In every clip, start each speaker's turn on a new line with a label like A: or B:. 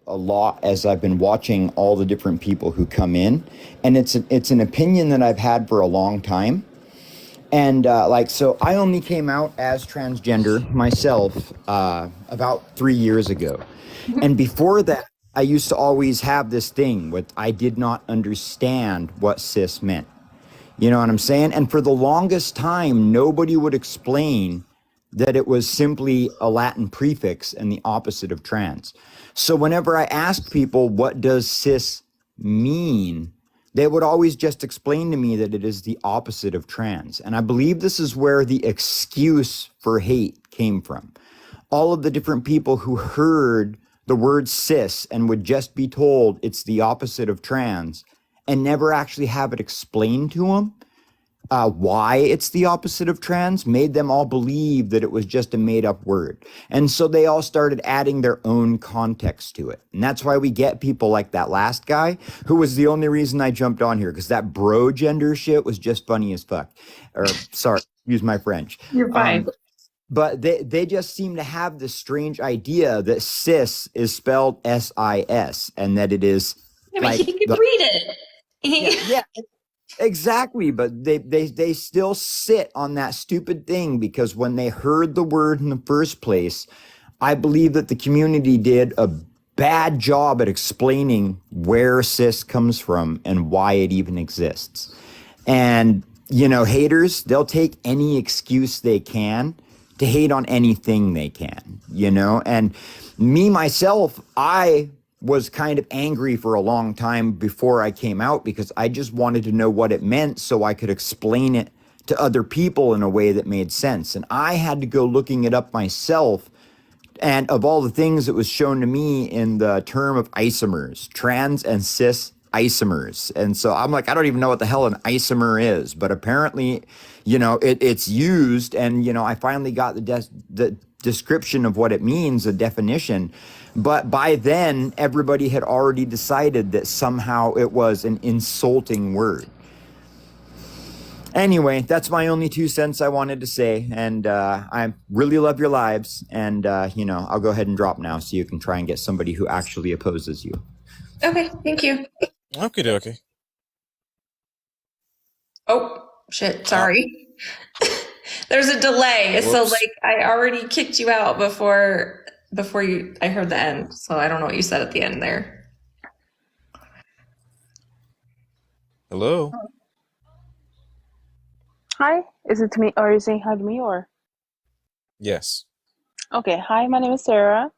A: a lot as I've been watching all the different people who come in, and it's an opinion that I've had for a long time. And so I only came out as transgender myself about 3 years ago. And before that, I used to always have this thing with I did not understand what cis meant. You know what I'm saying? And for the longest time, nobody would explain that it was simply a Latin prefix and the opposite of trans. So whenever I asked people, what does cis mean? They would always just explain to me that it is the opposite of trans. And I believe this is where the excuse for hate came from. All of the different people who heard the word cis and would just be told it's the opposite of trans and never actually have it explained to them why it's the opposite of trans made them all believe that it was just a made up word. And so they all started adding their own context to it. And that's why we get people like that last guy, who was the only reason I jumped on here, because that bro gender shit was just funny as fuck. Or sorry, use my French.
B: You're fine.
A: But they just seem to have this strange idea that cis is spelled S-I-S and that it is.
B: Yeah, but he could read it.
A: Yeah, exactly. But they still sit on that stupid thing because when they heard the word in the first place, I believe that the community did a bad job at explaining where cis comes from and why it even exists. And, haters, they'll take any excuse they can to hate on anything they can, and me, myself, I was kind of angry for a long time before I came out because I just wanted to know what it meant so I could explain it to other people in a way that made sense. And I had to go looking it up myself. And of all the things that was shown to me in the term of isomers, trans and cis isomers. And so I'm like, I don't even know what the hell an isomer is, but apparently, it's used. And, I finally got the description of what it means, a definition. But by then, everybody had already decided that somehow it was an insulting word. Anyway, that's my only 2 cents I wanted to say. And I really love your lives. And, I'll go ahead and drop now so you can try and get somebody who actually opposes you.
B: Okay, thank you.
C: Okie dokie.
B: Oh, shit, sorry. There's a delay.
C: Whoops.
B: So I already kicked you out before I heard the end. So I don't know what you said at the end there.
C: Hello.
D: Hi, is it to me? Or are you saying hi to me or?
C: Yes.
D: Okay, hi, my name is Sarah.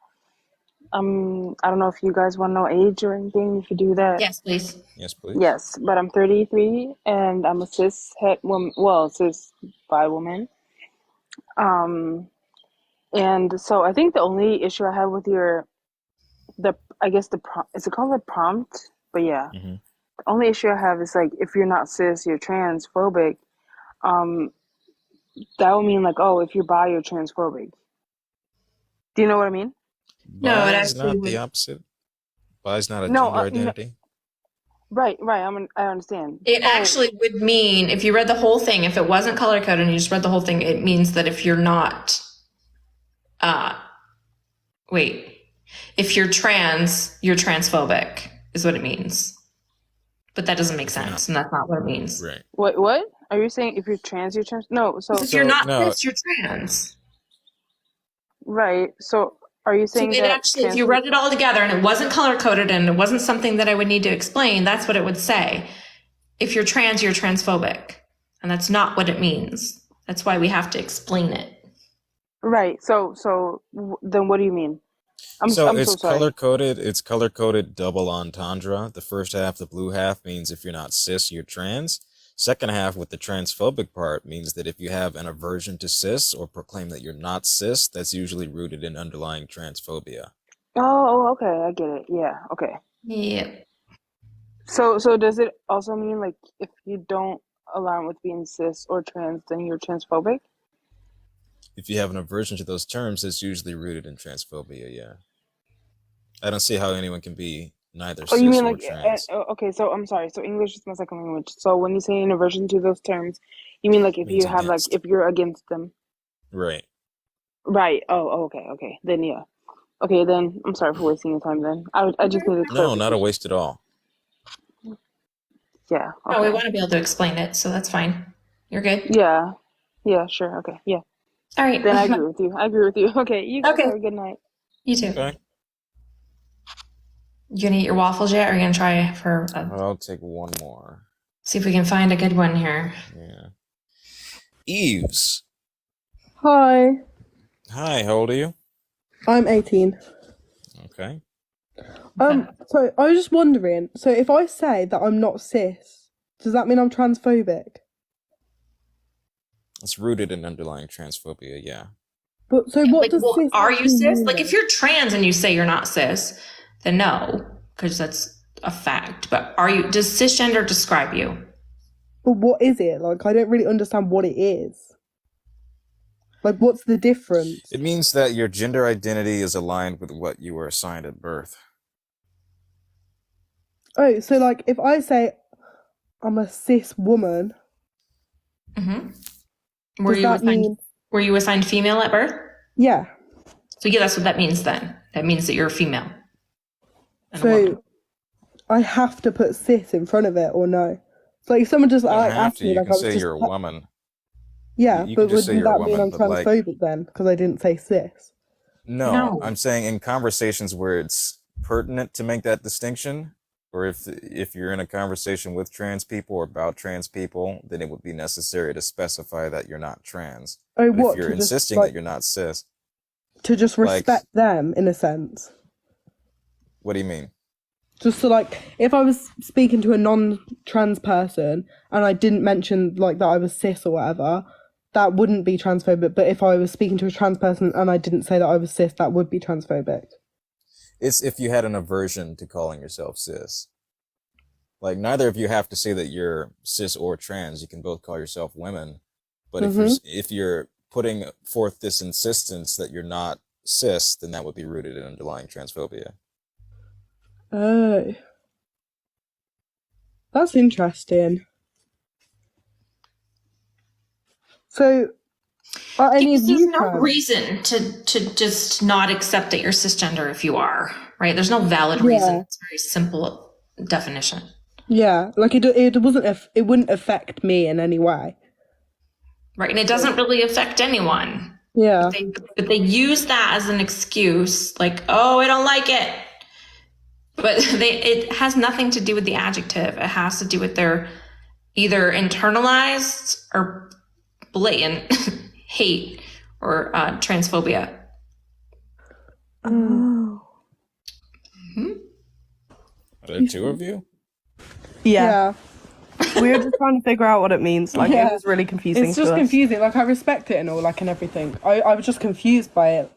D: I don't know if you guys want to know age or anything. If you do that.
B: Yes, please.
C: Yes, please.
D: Yes, but I'm 33 and I'm a cis het woman. Well, cis bi woman. And so I think the only issue I have with is it called a prompt? But yeah,
C: Mm-hmm.
D: the only issue I have is if you're not cis, you're transphobic. That would mean if you're bi, you're transphobic. Do you know what I mean?
B: No, it
C: Bi is
B: actually
C: not the
B: would.
C: opposite. Bi is not a
D: No,
C: gender identity.
D: Right. I understand.
B: It actually would mean, if you read the whole thing, if it wasn't color coded and you just read the whole thing, it means that if you're not, if you're trans, you're transphobic, is what it means. But that doesn't make sense, and that's not what it means.
C: Right.
D: What? Are you saying if you're trans, you're trans? No, so
B: If you're not
C: no.
B: cis, you're trans.
D: right. So are you
B: So
D: saying
B: it
D: that
B: actually, if you read it all together and it wasn't color coded and it wasn't something that I would need to explain, that's what it would say. If you're trans, you're transphobic. And that's not what it means. That's why we have to explain it.
D: Right. So then what do you mean? I'm
C: It's
D: so sorry.
C: color coded. It's color coded double entendre. The first half, the blue half, means if you're not cis, you're trans. Second half, with the transphobic part, means that if you have an aversion to cis or proclaim that you're not cis, that's usually rooted in underlying transphobia.
D: Oh, okay, I get it. Yeah, okay.
B: Yeah.
D: So does it also mean if you don't align with being cis or trans, then you're transphobic?
C: If you have an aversion to those terms, it's usually rooted in transphobia, yeah. I don't see how anyone can be neither
D: Oh,
C: cis
D: you mean
C: or trans.
D: okay, so I'm sorry. So English is my second language. So when you say an aversion to those terms, you mean if
C: Means
D: you have
C: against.
D: if you're against them.
C: Right.
D: Right. Oh, okay. Then yeah. Okay, then I'm sorry for wasting your time. Then I just needed
C: No, not a
D: clarification.
C: waste at all.
D: Yeah.
B: No, we
D: Okay.
B: want to be able to explain it, so that's fine. You're good.
D: Yeah. Yeah. Sure. Okay. Yeah.
B: All right.
D: Then I agree with you. I agree with you. Okay. You guys
B: Okay.
D: have a good night.
B: You too.
C: Okay.
B: You gonna eat your waffles yet? Or are you gonna try for
C: I'll take one more.
B: see if we can find a good one here?
C: Yeah. Eves.
E: Hi,
C: Hi, how old are you?
E: I'm 18.
C: Okay.
E: So I was just wondering, so if I say that I'm not cis, does that mean I'm transphobic?
C: It's rooted in underlying transphobia, yeah.
E: But so what
B: Like,
E: does
B: well,
E: cis
B: are you
E: actually
B: cis?
E: mean
B: Like,
E: then?
B: if you're trans and you say you're not cis, then no, because that's a fact. But are you? Does cisgender describe you?
E: But what is it? Like, I don't really understand what it is. Like, what's the difference?
C: It means that your gender identity is aligned with what you were assigned at birth.
E: Oh, so like if I say I'm a cis woman,
B: Mm-hmm. Were
E: does
B: you
E: that
B: assigned?
E: mean
B: Were you assigned female at birth?
E: yeah?
B: So yeah, that's what that means. Then that means that you're a female. And a woman.
E: So I have to put cis in front of it or no? So like if someone just
C: You don't
E: like
C: have
E: asked
C: to.
E: me
C: You
E: like
C: can
E: I was
C: say
E: just
C: you're a woman.
E: yeah,
C: You
E: but
C: can just say
E: wouldn't
C: you're a
E: that mean I'm
C: woman, but like,
E: transphobic then? Because I didn't say cis.
C: no,
B: No.
C: I'm saying in conversations where it's pertinent to make that distinction, or if you're in a conversation with trans people or about trans people, then it would be necessary to specify that you're not trans.
E: Oh,
C: But if
E: what
C: you're
E: to just
C: insisting
E: like
C: that you're not cis,
E: to just
C: like,
E: respect them in a sense.
C: what do you mean?
E: Just so like if I was speaking to a non-trans person and I didn't mention like that I was cis or whatever, that wouldn't be transphobic. But if I was speaking to a trans person and I didn't say that I was cis, that would be transphobic.
C: It's if you had an aversion to calling yourself cis. Like, neither of you have to say that you're cis or trans. You can both call yourself women. But if you're putting forth this insistence that you're not cis, then that would be rooted in underlying transphobia.
E: Oh, that's interesting. So, are any of
B: Because there's
E: you
B: no
E: trans?
B: reason to just not accept that you're cisgender if you are, right? There's no valid reason.
E: Yeah.
B: It's a very simple definition.
E: Yeah, like it wasn't it wouldn't affect me in any way.
B: Right. And it doesn't really affect anyone.
E: Yeah.
B: But they use that as an excuse, like, oh, I don't like it. But it has nothing to do with the adjective. It has to do with their either internalized or blatant hate or transphobia.
E: Oh.
C: Are there two of you?
F: Yeah. We were just trying to figure out what it means. Like,
E: Yeah.
F: it was really confusing
E: It's
F: to
E: just
F: us.
E: confusing. Like I respect it and all, like and everything. I was just confused by it.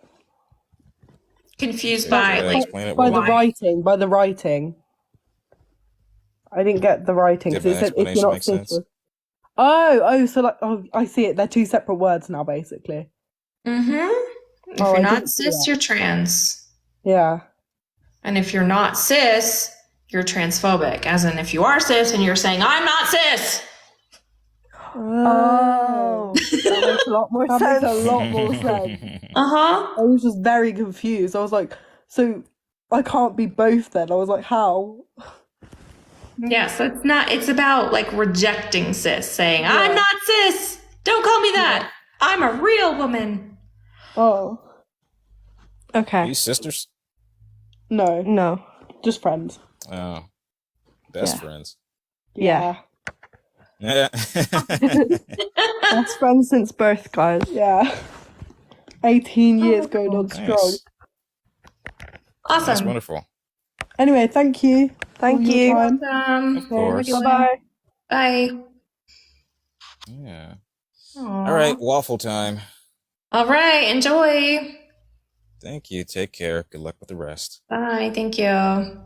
B: Confused by,
C: Yeah,
B: like,
C: explain it
E: By
C: more.
E: the writing. By the writing. I didn't get the writing
C: Did
E: because
C: my
E: it said if you're
C: explanation
E: not
C: make sense?
E: cis. Oh, so like I see it. They're two separate words now, basically.
B: if
E: Oh,
B: you're
E: I
B: not
E: didn't see
B: cis,
E: that.
B: you're trans.
E: Yeah.
B: And if you're not cis, you're transphobic. As in, if you are cis and you're saying, I'm not cis.
F: Oh, that makes a lot more
E: That
F: sense.
E: makes a lot more sense.
B: Uh-huh.
E: I was just very confused. I was like, so I can't be both then. I was like, how?
B: Yeah, so it's about like rejecting cis, saying, I'm not cis. Don't call me that. I'm a real woman.
E: Oh,
C: Are
F: Okay.
C: you sisters?
E: no,
F: No.
E: just friends.
C: Oh, best
F: Yeah.
C: friends.
F: Yeah.
C: Yeah.
F: Best friends since birth, guys.
E: Yeah. 18 years going on strong.
C: Nice. That's
B: Awesome.
C: wonderful.
E: Anyway, thank you.
F: Thank
E: for your
F: you.
E: time.
C: Of course.
F: Bye-bye.
B: Bye.
C: Yeah.
B: Aw.
C: All right, waffle time.
B: All right. Enjoy.
C: Thank you. Take care. Good luck with the rest.
B: Bye. Thank you.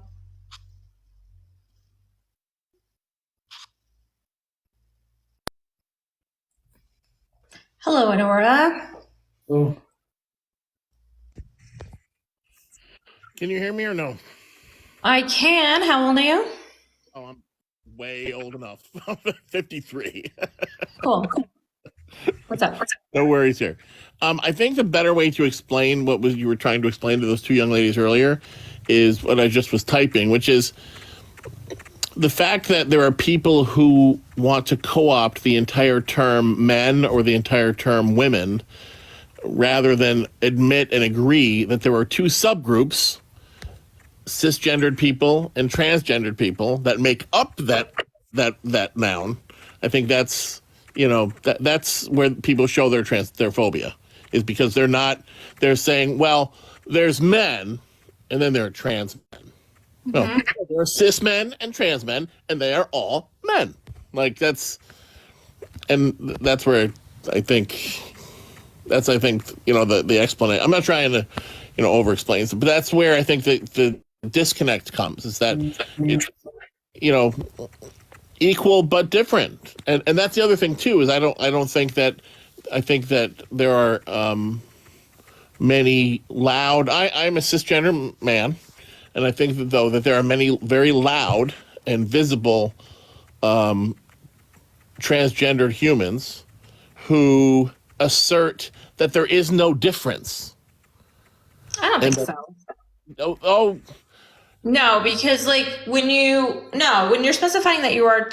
B: Hello, Adora.
G: Oh. Can you hear me or no?
B: I can. How old are you?
G: Oh, I'm way old enough. I'm 53.
B: Cool. What's up?
G: No worries here. I think the better way to explain what was you were trying to explain to those two young ladies earlier is what I just was typing, which is the fact that there are people who want to co-opt the entire term men or the entire term women rather than admit and agree that there are two subgroups, cisgendered people and transgendered people, that make up that noun. I think that's that's where people show their phobia, is because they're saying, well, there's men and then there are trans men. No, there are cis men and trans men, and they are all men. Like that's where I think the explanation. I'm not trying to over explain, but that's where I think the disconnect comes, is that it's equal but different, and that's the other thing too, is I think that there are many loud. I'm a cisgender man. And I think that there are many very loud and visible transgendered humans who assert that there is no difference.
B: I don't think so. No, because when you're specifying that you are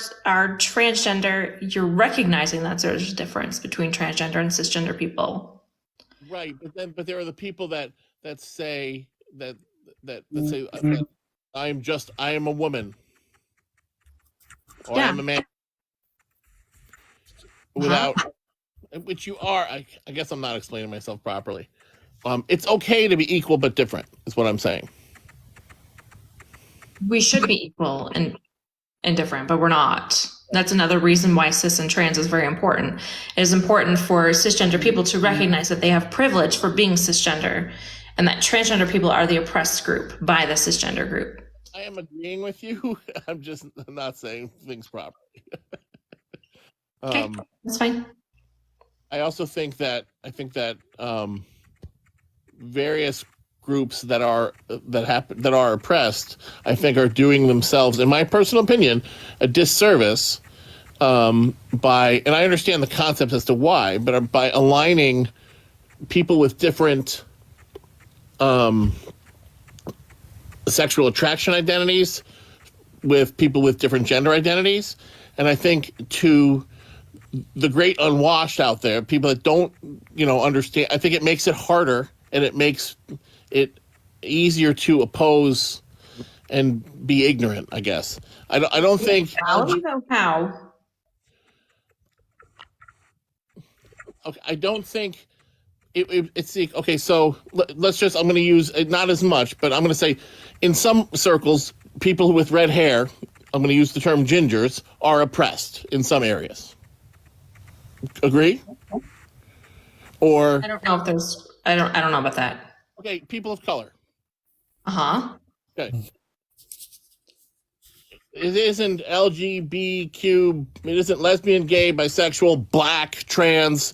B: transgender, you're recognizing that there's a difference between transgender and cisgender people.
G: Right, but there are the people that say that say I am a woman, or I am a man, without which you are. I guess I'm not explaining myself properly. It's okay to be equal but different, is what I'm saying.
B: We should be equal and different, but we're not. That's another reason why cis and trans is very important. It is important for cisgender people to recognize that they have privilege for being cisgender, and that transgender people are the oppressed group by the cisgender group.
G: I am agreeing with you. I'm just not saying things properly.
B: Okay, that's fine.
G: I also think that various groups that are oppressed, I think, are doing themselves, in my personal opinion, a disservice by, and I understand the concept as to why, but by aligning people with different sexual attraction identities with people with different gender identities. And I think to the great unwashed out there, people that don't, understand, I think it makes it harder, and it makes it easier to oppose and be ignorant, I guess. I don't think...
B: How?
G: Okay, I don't think... It's okay. So let's just. I'm going to use not as much, but I'm going to say, in some circles, people with red hair, I'm going to use the term gingers, are oppressed in some areas. Agree? Or
B: I don't know if there's. I don't know about that.
G: Okay, people of color. Okay. It isn't LGBTQ. It isn't lesbian, gay, bisexual, black, trans.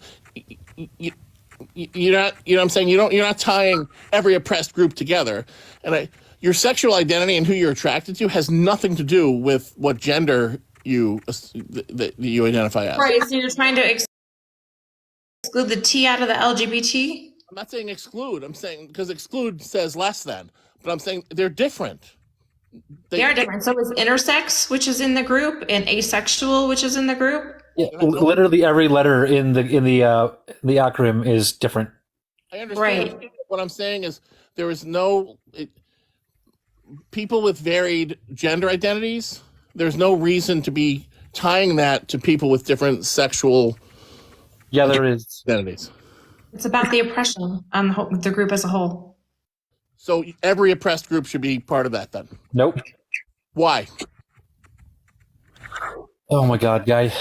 G: You're not, what I'm saying? You're not tying every oppressed group together. And your sexual identity and who you're attracted to has nothing to do with what gender you identify as.
B: Right, so you're trying to exclude the T out of the LGBT?
G: I'm not saying exclude. I'm saying, because exclude says less than. But I'm saying they're different.
B: They are different. So is intersex, which is in the group, and asexual, which is in the group?
H: Yeah, literally every letter in the acronym is different.
G: I understand. Right. What I'm saying is there is people with varied gender identities. There's no reason to be tying that to people with different sexual.
H: Yeah, there is
G: identities.
B: It's about the oppression on the group as a whole.
G: So every oppressed group should be part of that then?
H: Nope.
G: Why?
H: Oh my God, guy.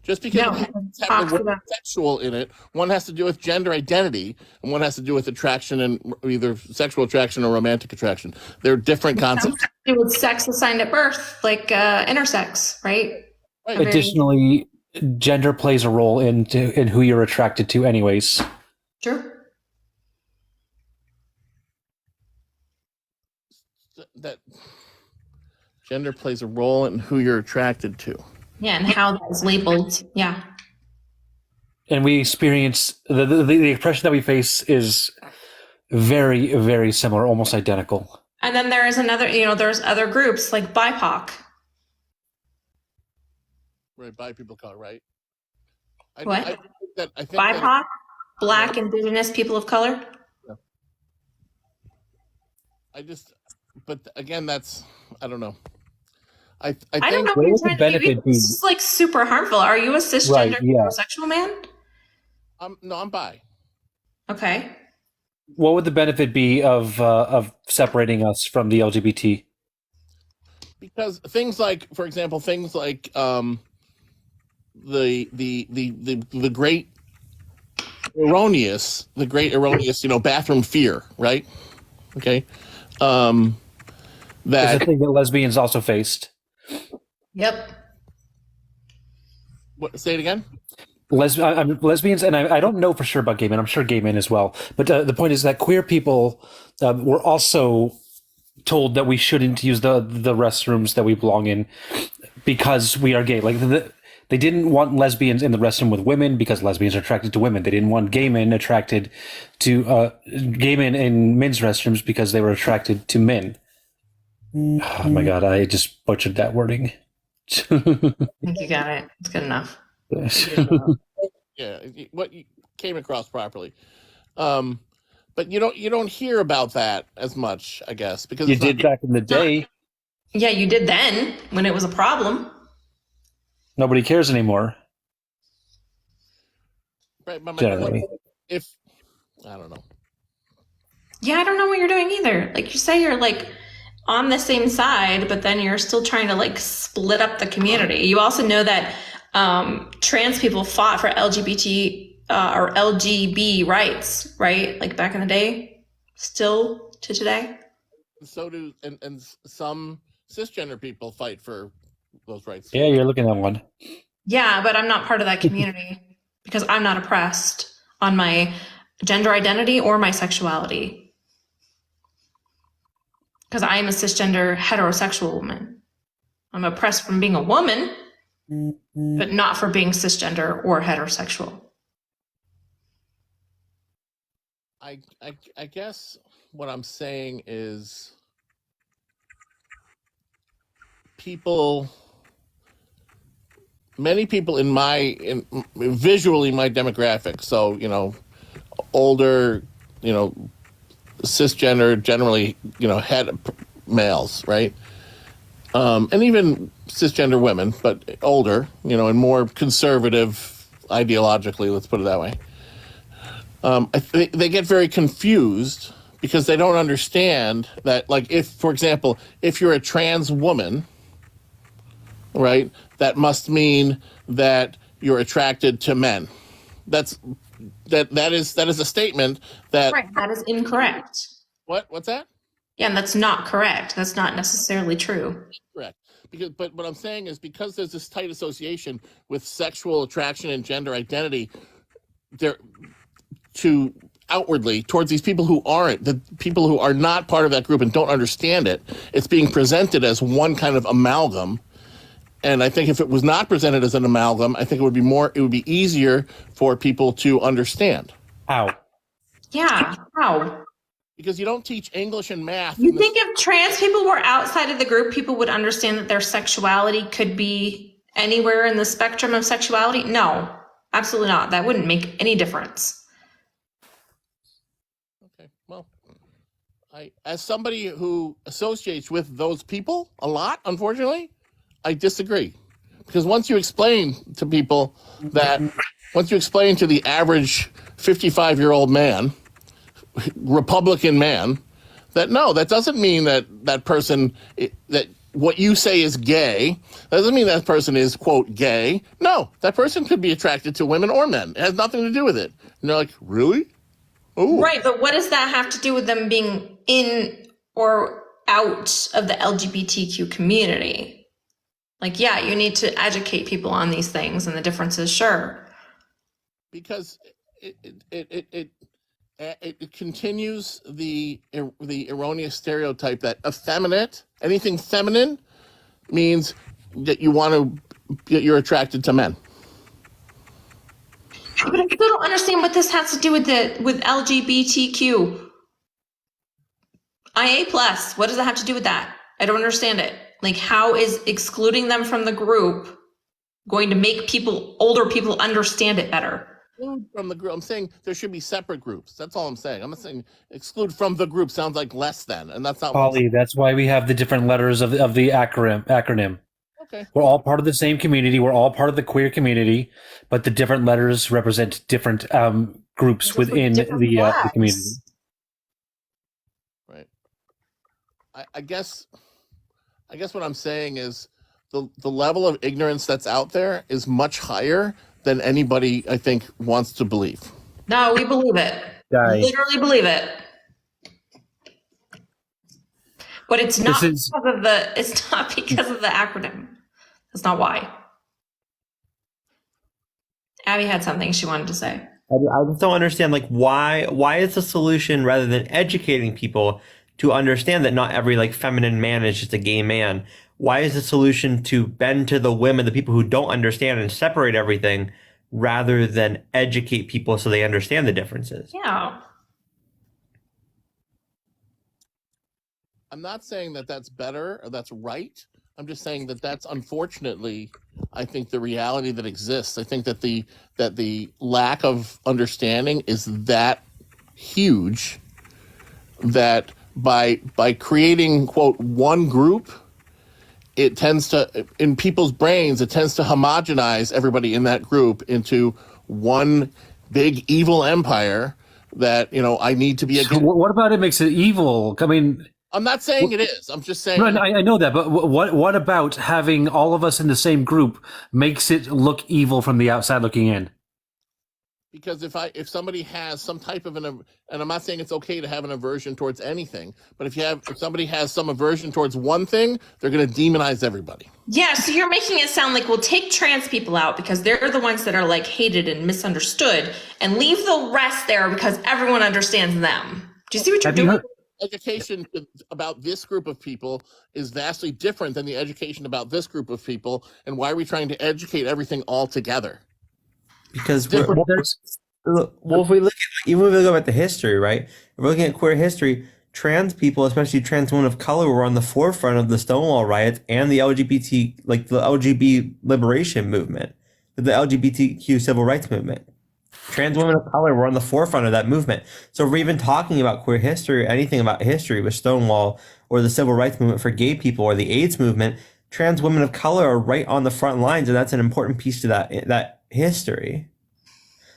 G: Just because it has the word sexual in it, one has to do with gender identity, and one has to do with attraction, and either sexual attraction or romantic attraction. They're different concepts.
B: It would sex assigned at birth, like intersex, right?
H: Additionally, gender plays a role in who you're attracted to anyways.
B: True.
G: That gender plays a role in who you're attracted to.
B: Yeah, and how that's labeled. Yeah.
H: and we experience the oppression that we face is very, very similar, almost identical.
B: And then there is another, there's other groups like BIPOC.
G: Right, bi people color, right?
B: What?
G: I think
B: BIPOC, Black, Indigenous, people of color.
G: but again, that's, I don't know. I
B: I don't
G: think
B: know
H: What
B: what you're
H: would the
B: trying to do.
H: benefit be?
B: This is like super harmful. Are you a cisgender
H: Right, yeah.
B: heterosexual man?
G: no, I'm bi.
B: Okay.
H: What would the benefit be of separating us from the LGBT?
G: Because things like, for example, the great erroneous, bathroom fear, right? Okay,
H: It's a
G: that
H: thing that lesbians also faced.
B: Yep.
G: say it again.
H: Lesbians, and I don't know for sure about gay men. I'm sure gay men as well. But the point is that queer people were also told that we shouldn't use the restrooms that we belong in because we are gay. Like they didn't want lesbians in the restroom with women because lesbians are attracted to women. They didn't want gay men attracted to gay men in men's restrooms because they were attracted to men. Oh my God, I just butchered that wording.
B: I think you got it. It's good enough.
G: Yeah, what you came across properly. But you don't hear about that as much, I guess, because
H: You
G: it's not-
H: did back in the day.
B: Yeah, you did then when it was a problem.
H: Nobody cares anymore.
G: right. But
H: Generally.
G: if I don't know.
B: Yeah, I don't know what you're doing either. Like you say you're like on the same side, but then you're still trying to like split up the community. You also know that trans people fought for LGBT or LGB rights, right? Like back in the day, still to today.
G: So do and some cisgender people fight for those rights.
H: Yeah, you're looking at one.
B: Yeah, but I'm not part of that community because I'm not oppressed on my gender identity or my sexuality. Because I am a cisgender heterosexual woman. I'm oppressed from being a woman, but not for being cisgender or heterosexual.
G: I guess what I'm saying is many people visually my demographic, so older, cisgender, generally, het males, right? And even cisgender women, but older, and more conservative ideologically, let's put it that way. I think they get very confused because they don't understand that, like, if, for example, if you're a trans woman, right, that must mean that you're attracted to men. That is a statement that
B: Right, that is incorrect.
G: what's that?
B: Yeah, and that's not correct. That's not necessarily true.
G: Correct. But what I'm saying is because there's this tight association with sexual attraction and gender identity, there to outwardly towards these people who aren't, the people who are not part of that group and don't understand it, it's being presented as one kind of amalgam. And I think if it was not presented as an amalgam, I think it would be easier for people to understand.
H: How?
B: Yeah, how?
G: Because you don't teach English and math.
B: You think if trans people were outside of the group, people would understand that their sexuality could be anywhere in the spectrum of sexuality? No, absolutely not. That wouldn't make any difference.
G: Okay, well, as somebody who associates with those people a lot, unfortunately, I disagree. Because once you explain to people once you explain to the average 55-year-old man, Republican man, that no, that doesn't mean that person, that what you say is gay, that doesn't mean that person is, quote, gay. No, that person could be attracted to women or men. It has nothing to do with it. And they're like, really? Oh,
B: Right, but what does that have to do with them being in or out of the LGBTQ community? Like, yeah, you need to educate people on these things and the differences, sure.
G: because it continues the erroneous stereotype that anything feminine means that you're attracted to men.
B: But I still don't understand what this has to do with LGBTQ. IA plus. What does it have to do with that? I don't understand it. Like, how is excluding them from the group going to make older people understand it better?
G: Exclude from the group. I'm saying there should be separate groups. That's all I'm saying. I'm not saying exclude from the group sounds like less than, and that's not.
H: Polly, that's why we have the different letters of the acronym.
G: Okay.
H: We're all part of the same community. We're all part of the queer community, but the different letters represent different groups within the community.
G: Right. I guess what I'm saying is the level of ignorance that's out there is much higher than anybody, I think, wants to believe.
B: No, we believe it. Literally believe it. But it's not because of the acronym. That's not why. Abby had something she wanted to say.
I: I just don't understand, like, why is the solution, rather than educating people to understand that not every like feminine man is just a gay man, why is the solution to bend to the women, the people who don't understand, and separate everything rather than educate people so they understand the differences?
B: Yeah.
G: I'm not saying that that's better or that's right. I'm just saying that that's unfortunately, I think, the reality that exists. I think that the lack of understanding is that huge that by creating, quote, one group, it tends to, in people's brains, it tends to homogenize everybody in that group into one big evil empire that, I need to be against.
H: So what about it makes it evil? I mean,
G: I'm not saying it is. I'm just saying.
H: No, I know that, but what about having all of us in the same group makes it look evil from the outside looking in?
G: Because if somebody has some type of and I'm not saying it's okay to have an aversion towards anything, but if somebody has some aversion towards one thing, they're going to demonize everybody.
B: Yeah, so you're making it sound like we'll take trans people out because they're the ones that are like hated and misunderstood, and leave the rest there because everyone understands them. Do you see what you're doing?
G: Education about this group of people is vastly different than the education about this group of people, and why are we trying to educate everything all together?
I: Because if we look at, even if we go back to history, right? If we're looking at queer history, trans people, especially trans women of color, were on the forefront of the Stonewall riots and the LGBT, like the LGBT liberation movement, the LGBTQ civil rights movement. Trans women of color were on the forefront of that movement. So if we're even talking about queer history or anything about history with Stonewall or the civil rights movement for gay people or the AIDS movement, trans women of color are right on the front lines, and that's an important piece to that history.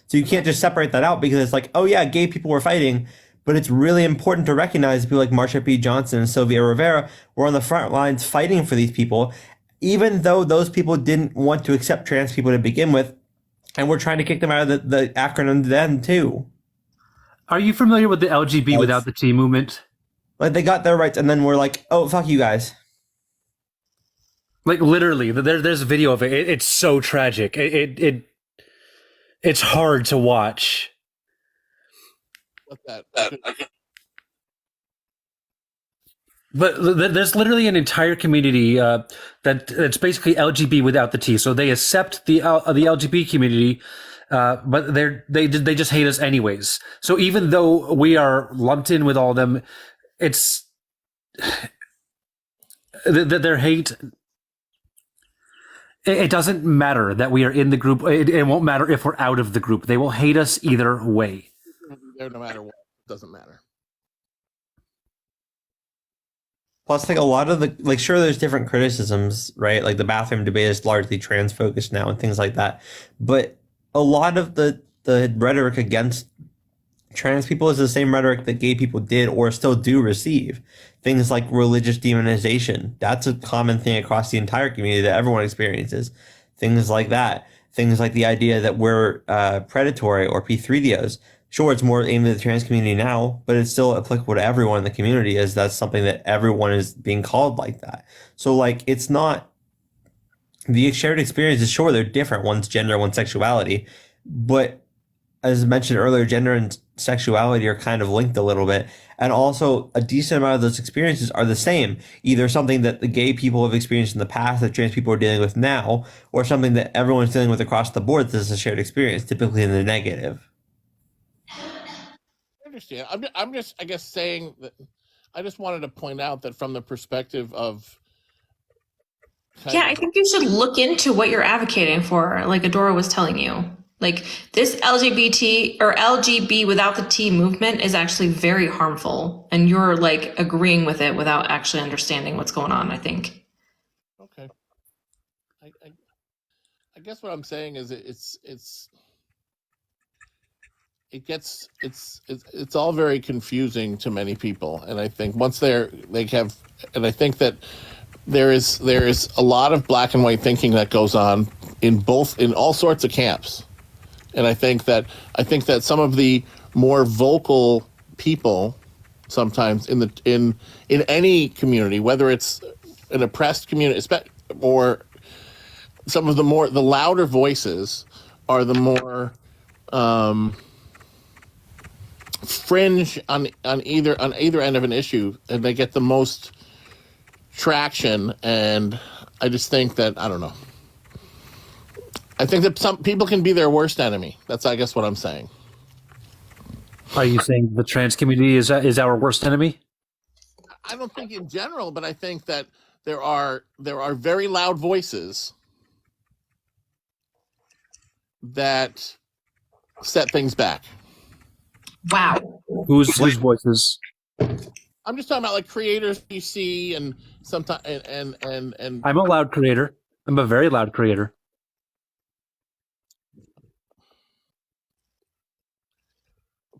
I: So you can't just separate that out because it's like, oh yeah, gay people were fighting, but it's really important to recognize people like Marsha P. Johnson and Sylvia Rivera were on the front lines fighting for these people, even though those people didn't want to accept trans people to begin with, and we're trying to kick them out of the acronym then too.
H: Are you familiar with the LGB without the T movement?
I: Like, they got their rights and then we're like, oh, fuck you guys.
H: Like, literally, there's a video of it. It's so tragic. It's hard to watch.
G: What's that?
H: But there's literally an entire community that's basically LGB without the T. So they accept the LGB community, but they just hate us anyways. So even though we are lumped in with all of them, it's their hate. It doesn't matter that we are in the group. It won't matter if we're out of the group. They will hate us either way.
G: No matter what, it doesn't matter.
I: Plus, like, a lot of the, like, sure, there's different criticisms, right? Like, the bathroom debate is largely trans focused now and things like that. But a lot of the rhetoric against trans people is the same rhetoric that gay people did or still do receive. Things like religious demonization. That's a common thing across the entire community that everyone experiences. Things like that. Things like the idea that we're predatory or P3DOs. Sure, it's more aimed at the trans community now, but it's still applicable to everyone in the community, as that's something that everyone is being called like that. So, like, it's not, the shared experiences, sure, they're different. One's gender, one's sexuality, but as mentioned earlier, gender and sexuality are kind of linked a little bit. And also, a decent amount of those experiences are the same. Either something that the gay people have experienced in the past that trans people are dealing with now, or something that everyone's dealing with across the board that's a shared experience, typically in the negative.
G: I understand. I'm just, I guess, saying that I just wanted to point out that from the perspective of.
B: Yeah, I think you should look into what you're advocating for, like Adora was telling you. Like this LGBT or LGB without the T movement is actually very harmful, and you're like agreeing with it without actually understanding what's going on, I think.
G: Okay. I guess what I'm saying is it's all very confusing to many people, and I think once and I think that there is a lot of black and white thinking that goes on in all sorts of camps. And I think that some of the more vocal people sometimes in any community, whether it's an oppressed community or some of the louder voices are the more fringe on either end of an issue, and they get the most traction. And I just think that, I don't know. I think that some people can be their worst enemy. That's, I guess, what I'm saying.
H: Are you saying the trans community is our worst enemy?
G: I don't think in general, but I think that there are very loud voices that set things back.
B: Wow.
H: Whose voices?
G: I'm just talking about like creators you see, and sometimes and
H: I'm a loud creator. I'm a very loud creator.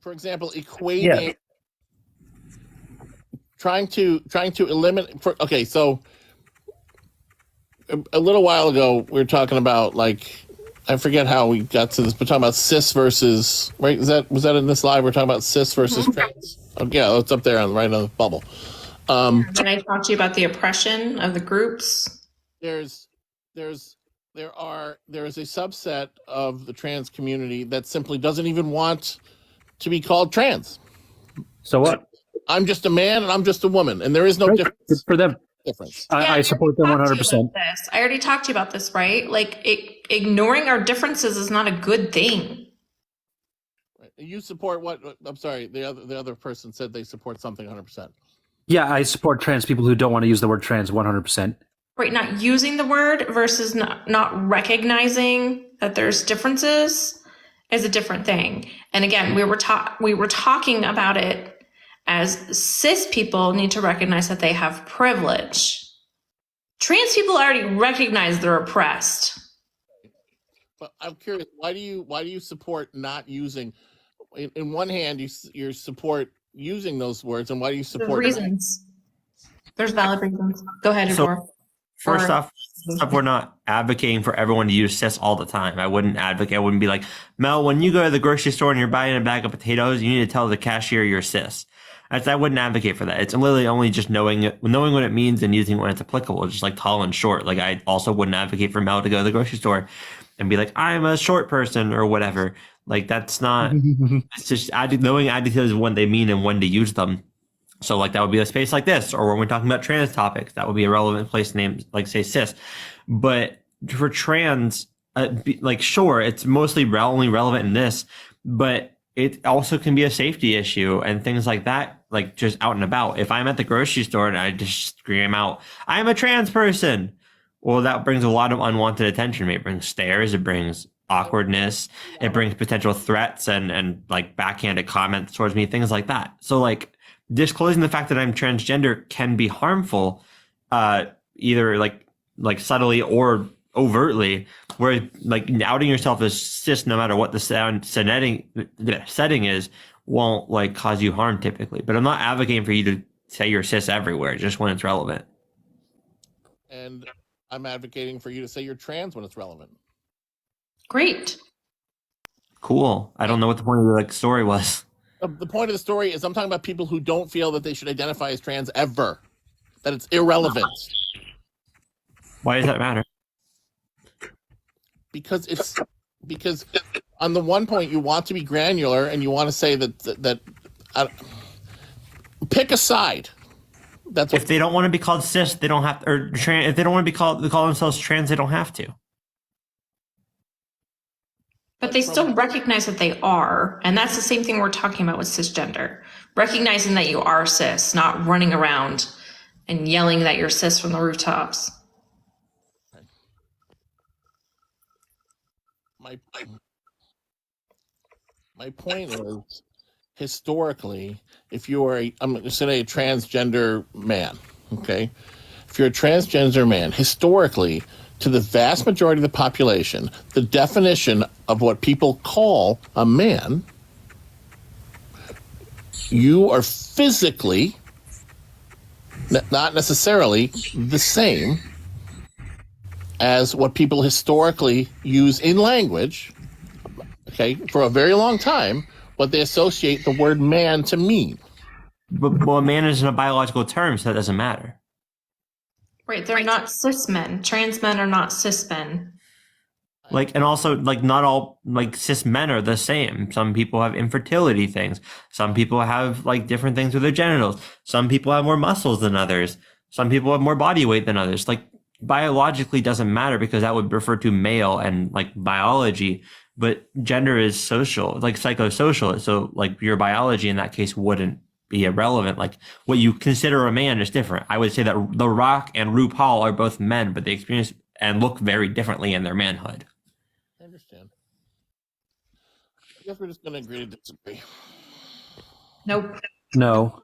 G: For example, equating, trying to eliminate. So a little while ago we were talking about, like, I forget how we got to this, but talking about cis versus, right? Was that in this live? We're talking about cis versus trans. Oh, yeah, it's up there right on the bubble.
B: Can I talk to you about the oppression of the groups?
G: There is a subset of the trans community that simply doesn't even want to be called trans.
H: So what?
G: I'm just a man and I'm just a woman, and there is no difference.
H: Good for them. I support them 100%.
B: I already talked to you about this, right? Like, ignoring our differences is not a good thing.
G: You support what? I'm sorry, the other person said they support something 100%.
H: Yeah, I support trans people who don't want to use the word trans 100%.
B: Right, not using the word versus not recognizing that there's differences is a different thing. And again, we were talking about it as cis people need to recognize that they have privilege. Trans people already recognize they're oppressed.
G: But I'm curious, why do you support not using? In one hand, you support using those words, and why do you support?
B: The reasons. There's valid reasons. Go ahead, Adora.
I: First off, we're not advocating for everyone to use cis all the time. I wouldn't be like, Mel, when you go to the grocery store and you're buying a bag of potatoes, you need to tell the cashier you're cis. I wouldn't advocate for that. It's literally only just knowing what it means and using it when it's applicable, just like tall and short. Like, I also wouldn't advocate for Mel to go to the grocery store and be like, I'm a short person or whatever. Like, that's not, it's just knowing adjectives, when they mean and when to use them. So, like, that would be a space like this, or when we're talking about trans topics, that would be a relevant place to name, like, say, cis. But for trans, sure, it's mostly only relevant in this, but it also can be a safety issue and things like that, like just out and about. If I'm at the grocery store and I just scream out, I'm a trans person, well, that brings a lot of unwanted attention. It brings stares, it brings awkwardness, it brings potential threats and like backhanded comments towards me, things like that. So, like, disclosing the fact that I'm transgender can be harmful, either like subtly or overtly, where like outing yourself as cis, no matter what the setting is, won't like cause you harm typically. But I'm not advocating for you to say you're cis everywhere, just when it's relevant.
G: And I'm advocating for you to say you're trans when it's relevant.
B: Great.
I: Cool. I don't know what the point of the story was.
G: The point of the story is I'm talking about people who don't feel that they should identify as trans ever, that it's irrelevant.
I: Why does that matter?
G: Because because on the one point you want to be granular and you want to say that pick a side. That's what,
I: If they don't want to be called cis, they don't have to, or trans, if they don't want to be call themselves trans, they don't have to.
B: But they still recognize that they are. And that's the same thing we're talking about with cisgender. Recognizing that you are cis, not running around and yelling that you're cis from the rooftops.
G: my point is, historically, if you are I'm going to say a transgender man, okay? If you're a transgender man, historically, to the vast majority of the population, the definition of what people call a man, you are physically, not necessarily the same as what people historically use in language, okay, for a very long time, what they associate the word man to mean.
I: But well, man isn't a biological term, so that doesn't matter.
B: Right, they're not cis men. Trans men are not cis men.
I: Like, and also, like, not all, like, cis men are the same. Some people have infertility things. Some people have, like, different things with their genitals. Some people have more muscles than others. Some people have more body weight than others. Like, biologically doesn't matter because that would refer to male and, like, biology. But gender is social, like, psychosocial. So, like, your biology in that case wouldn't be irrelevant. Like, what you consider a man is different. I would say that The Rock and RuPaul are both men, but they experience and look very differently in their manhood.
G: I understand. I guess we're just going to agree to disagree.
B: Nope.
H: No.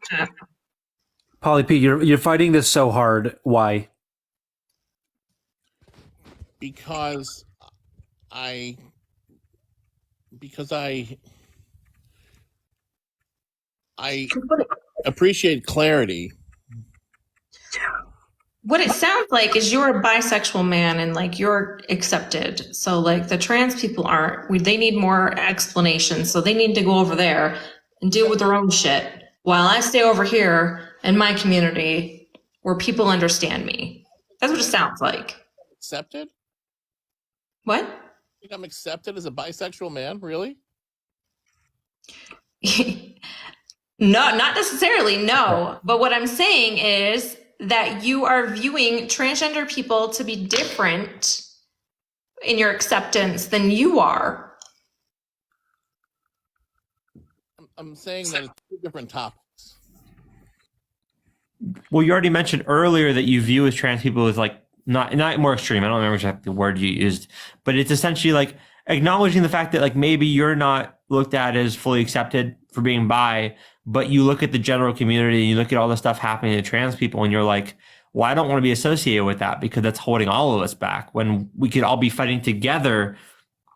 H: Polly P, you're fighting this so hard. Why?
G: Because I appreciate clarity.
B: What it sounds like is you're a bisexual man and like you're accepted. So like the trans people aren't. They need more explanation. So they need to go over there and deal with their own shit while I stay over here in my community where people understand me. That's what it sounds like.
G: Accepted?
B: What?
G: You think I'm accepted as a bisexual man? Really?
B: No, not necessarily, no. But what I'm saying is that you are viewing transgender people to be different in your acceptance than you are.
G: I'm saying that it's two different topics.
I: Well, you already mentioned earlier that you view as trans people as like not more extreme. I don't remember exactly the word you used, but it's essentially like acknowledging the fact that like maybe you're not looked at as fully accepted for being bi, but you look at the general community and you look at all the stuff happening to trans people and you're like, well, I don't want to be associated with that because that's holding all of us back when we could all be fighting together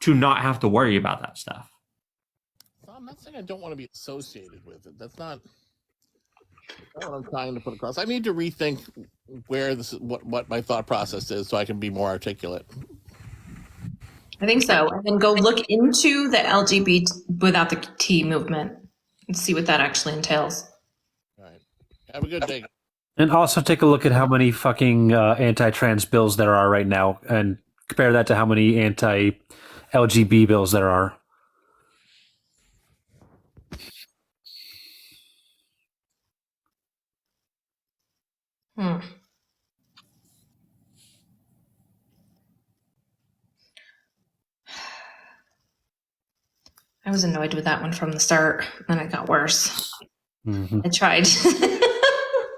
I: to not have to worry about that stuff.
G: I'm not saying I don't want to be associated with it. That's not what I'm trying to put across. I need to rethink where this is, what my thought process is, so I can be more articulate.
B: I think so. And then go look into the LGBT without the T movement and see what that actually entails.
G: All right. Have a good day.
H: And also take a look at how many fucking anti-trans bills there are right now and compare that to how many anti-LGB bills there are.
B: I was annoyed with that one from the start, then it got worse.
H: Mm-hmm.
B: I tried.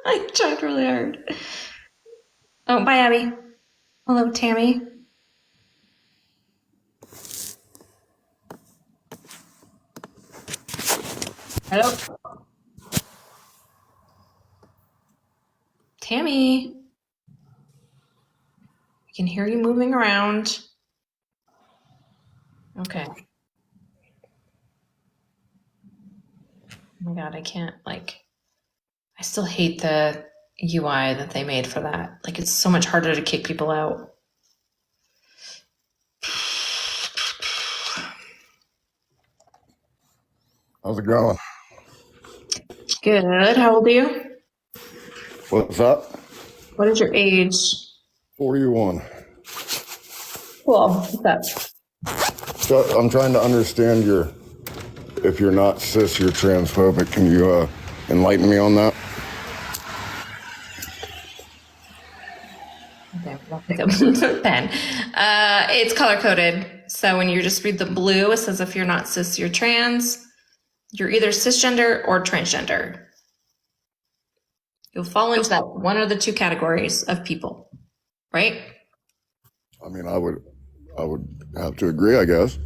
B: I tried really hard. Oh, bye, Abby. Hello, Tammy. Hello. Tammy. I can hear you moving around. Okay. Oh my God, I can't, like, I still hate the UI that they made for that. Like, it's so much harder to kick people out.
J: How's it going?
B: Good. How old are you?
J: What's up?
B: What is your age?
J: 41.
B: Cool. What's up?
J: So I'm trying to understand if you're not cis, you're transphobic. Can you enlighten me on that?
B: Okay, I'll pick up the pen. It's color coded. So when you just read the blue, it says if you're not cis, you're trans. You're either cisgender or transgender. You'll fall into that one of the two categories of people, right?
J: I mean, I would have to agree, I guess.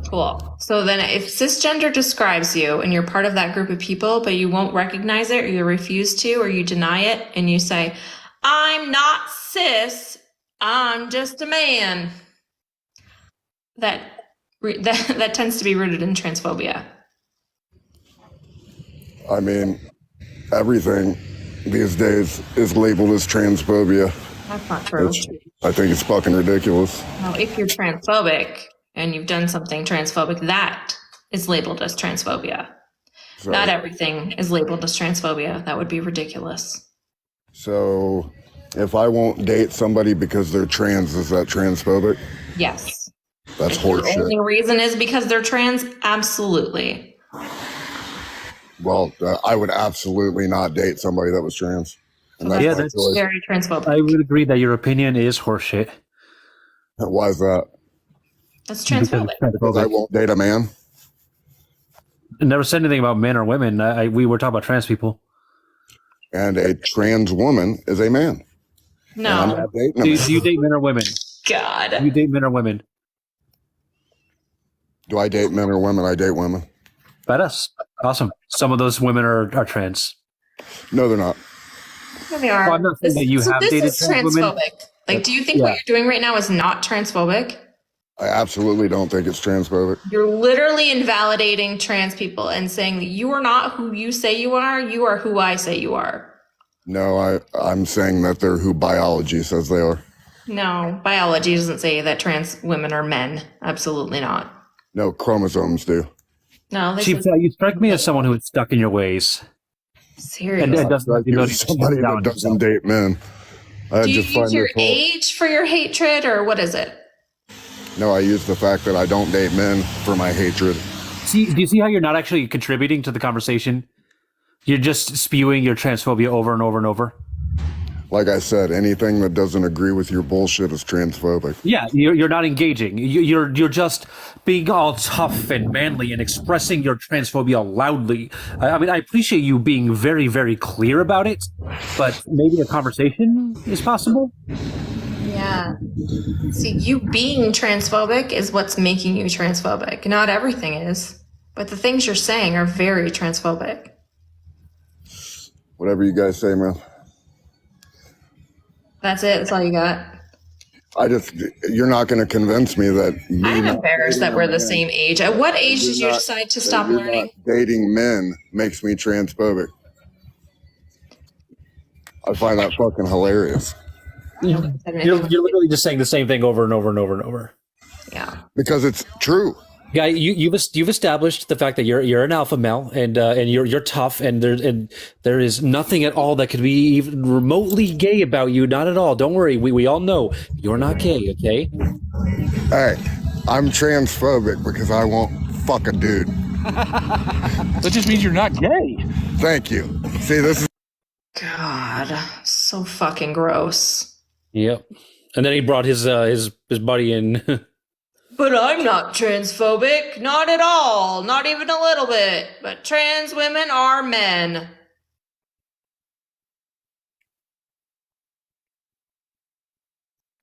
B: Cool. So then if cisgender describes you and you're part of that group of people, but you won't recognize it or you refuse to or you deny it and you say, I'm not cis, I'm just a man. That tends to be rooted in transphobia.
J: I mean, everything these days is labeled as transphobia.
B: That's not true.
J: I think it's fucking ridiculous.
B: Now, if you're transphobic and you've done something transphobic, that is labeled as transphobia.
J: So,
B: Not everything is labeled as transphobia. That would be ridiculous.
J: So, if I won't date somebody because they're trans, is that transphobic?
B: Yes.
J: That's
B: If the
J: horseshit.
B: only reason is because they're trans, absolutely.
J: Well, I would absolutely not date somebody that was trans. And
H: Yeah,
J: my
H: that's
J: choice.
B: Very transphobic.
H: I would agree that your opinion is horseshit.
J: Why is that?
B: That's transphobic.
J: Because I won't date a man.
H: I never said anything about men or women. We were talking about trans people.
J: And a trans woman is a man. And I'm
B: No.
J: not dating a
H: Do
J: man.
H: you date men or women?
B: God.
H: Do you date men or women?
J: Do I date men or women? I date women.
H: Badass. Awesome. Some of those women are trans.
J: No, they're not.
B: Here we are.
H: Well, I'm not saying that you have
B: this
H: dated
B: is
H: trans women.
B: transphobic. Like, do you think what you're doing right now is not transphobic?
J: I absolutely don't think it's transphobic.
B: You're literally invalidating trans people and saying that you are not who you say you are who I say you are.
J: No, I'm saying that they're who biology says they are.
B: No, biology doesn't say that trans women are men. Absolutely not.
J: No, chromosomes do.
B: No, they
H: Chief,
B: say,
H: you strike me as someone who is stuck in your ways.
B: seriously.
H: And it doesn't
J: Like, you're somebody that doesn't date men. I
B: Do you
J: just find
B: use your
J: this whole,
B: age for your hatred, or what is it?
J: No, I use the fact that I don't date men for my hatred.
H: Do you see how you're not actually contributing to the conversation? You're just spewing your transphobia over and over and over.
J: Like I said, anything that doesn't agree with your bullshit is transphobic.
H: Yeah, you're not engaging. You're just being all tough and manly and expressing your transphobia loudly. I mean, I appreciate you being very, very clear about it, but maybe a conversation is possible.
B: Yeah. See, you being transphobic is what's making you transphobic. Not everything is, but the things you're saying are very transphobic.
J: Whatever you guys say, man.
B: That's it. That's all you got.
J: You're not going to convince me that
B: I'm embarrassed that we're the same age. At what age did you decide to stop learning?
J: Dating men makes me transphobic. I find that fucking hilarious.
H: You're literally just saying the same thing over and over and over and over.
B: Yeah.
J: Because it's true.
H: Guy, you've established the fact that you're an alpha male and you're tough and there is nothing at all that could be even remotely gay about you. Not at all. Don't worry. We all know you're not gay. Okay.
J: Hey, I'm transphobic because I won't fuck a dude.
K: That just means you're not gay.
J: Thank you. See, this is
B: God, so fucking gross.
H: Yep. And then he brought his buddy in.
B: But I'm not transphobic. Not at all. Not even a little bit. But trans women are men.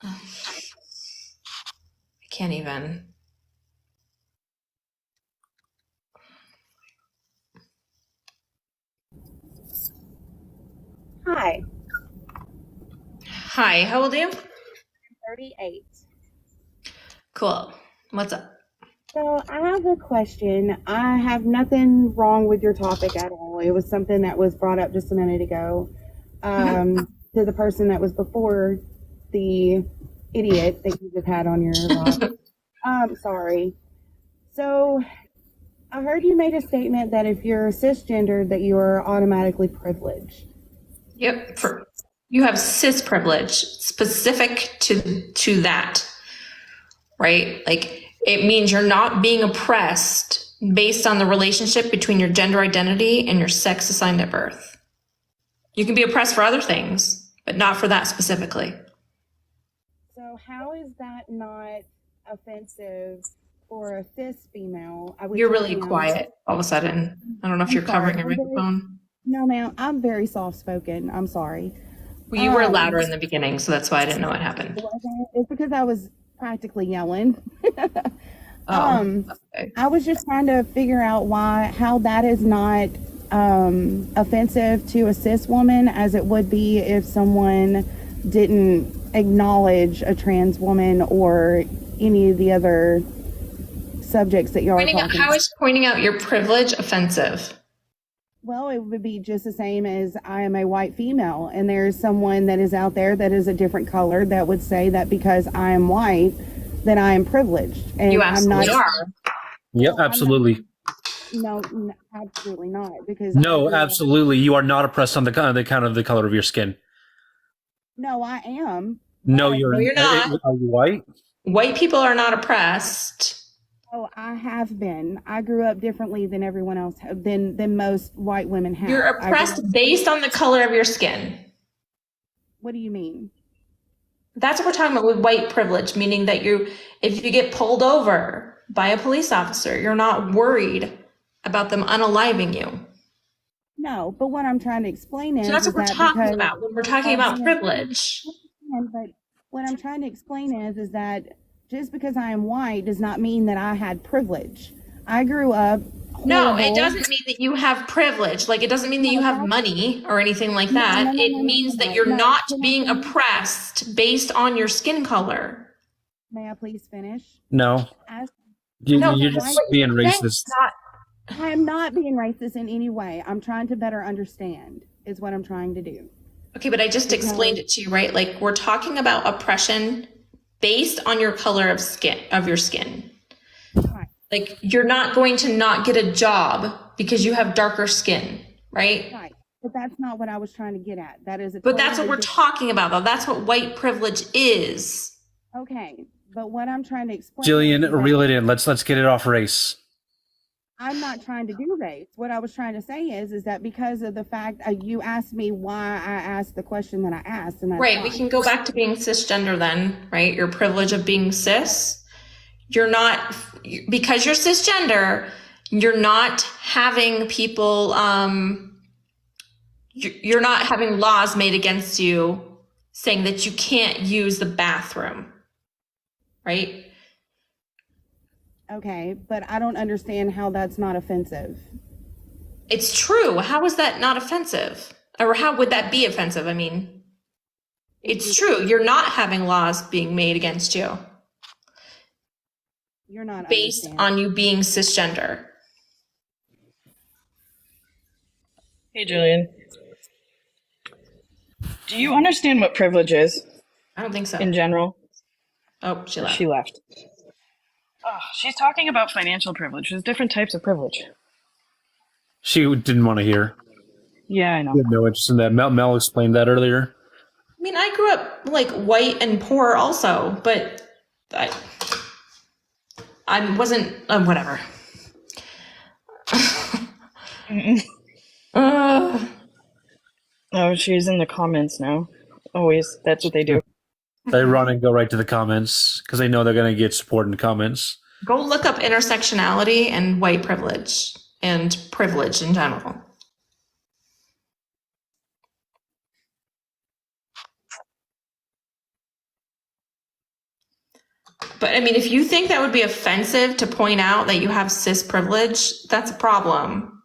B: I can't even.
L: Hi.
B: Hi, how old are you?
L: 38.
B: Cool. What's up?
L: So I have a question. I have nothing wrong with your topic at all. It was something that was brought up just a minute ago to the person that was before the idiot that you just had on your live. Sorry. So I heard you made a statement that if you're cisgender that you are automatically privileged.
B: Yep. You have cis privilege specific to that, right? Like It means you're not being oppressed based on the relationship between your gender identity and your sex assigned at birth. You can be oppressed for other things, but not for that specifically.
L: So how is that not offensive for a cis female?
B: You're really quiet all of a sudden. I don't know if you're covering your microphone.
L: No, ma'am. I'm very soft-spoken. I'm sorry.
B: Well, you were louder in the beginning, so that's why I didn't know what happened.
L: It's because I was practically yelling.
B: Okay.
L: I was just trying to figure out how that is not offensive to a cis woman as it would be if someone didn't acknowledge a trans woman or any of the other subjects that y'all are talking about.
B: How is pointing out your privilege offensive?
L: Well, it would be just the same as I am a white female, and there's someone that is out there that is a different color that would say that because I am white, then I am privileged. And
B: You absolutely are.
H: Yep, absolutely.
L: No, absolutely not. Because
H: No, absolutely. You are not oppressed on the account of the color of your skin.
L: No, I am.
H: No, you're
B: not.
H: Are you white?
B: White people are not oppressed.
L: Oh, I have been. I grew up differently than everyone else, than most white women have.
B: You're oppressed based on the color of your skin.
L: What do you mean?
B: That's what we're talking about with white privilege, meaning that if you get pulled over by a police officer, you're not worried about them unaliving you.
L: No, but what I'm trying to explain is
B: So that's what we're talking about when we're talking about privilege.
L: But what I'm trying to explain is that just because I am white does not mean that I had privilege. I grew up.
B: No, it doesn't mean that you have privilege. Like, it doesn't mean that you have money or anything like that. It means that you're not being oppressed based on your skin color.
L: May I please finish?
H: No. You're just being racist.
L: I am not being racist in any way. I'm trying to better understand, is what I'm trying to do.
B: Okay, but I just explained it to you, right? Like, we're talking about oppression based on your color of your skin.
L: Right.
B: Like, you're not going to not get a job because you have darker skin, right?
L: Right. But that's not what I was trying to get at. That is.
B: But that's what we're talking about, though. That's what white privilege is.
L: Okay, but what I'm trying to explain.
H: Jillian, reel it in. Let's get it off race.
L: I'm not trying to do race. What I was trying to say is that because of the fact you asked me why I asked the question that I asked, and
B: right, we can go back to being cisgender then, right? Your privilege of being cis. You're not, because you're cisgender, you're not having people, you're not having laws made against you saying that you can't use the bathroom, right?
L: Okay, but I don't understand how that's not offensive.
B: It's true. How is that not offensive? Or how would that be offensive? I mean, it's true. You're not having laws being made against you.
L: You're not
B: based on you being cisgender.
M: Hey, Julian. Do you understand what privilege is?
B: I don't think so.
M: In general?
B: Oh, she left.
M: She left. Oh, she's talking about financial privilege. There's different types of privilege.
H: She didn't want to hear.
M: Yeah, I know.
H: She had no interest in that. Mel explained that earlier.
B: I mean, I grew up like white and poor also, but I wasn't, whatever.
M: Oh, she's in the comments now. Always. That's what they do.
H: They run and go right to the comments because they know they're going to get support in the comments.
B: Go look up intersectionality and white privilege and privilege in general. But I mean, if you think that would be offensive to point out that you have cis privilege, that's a problem.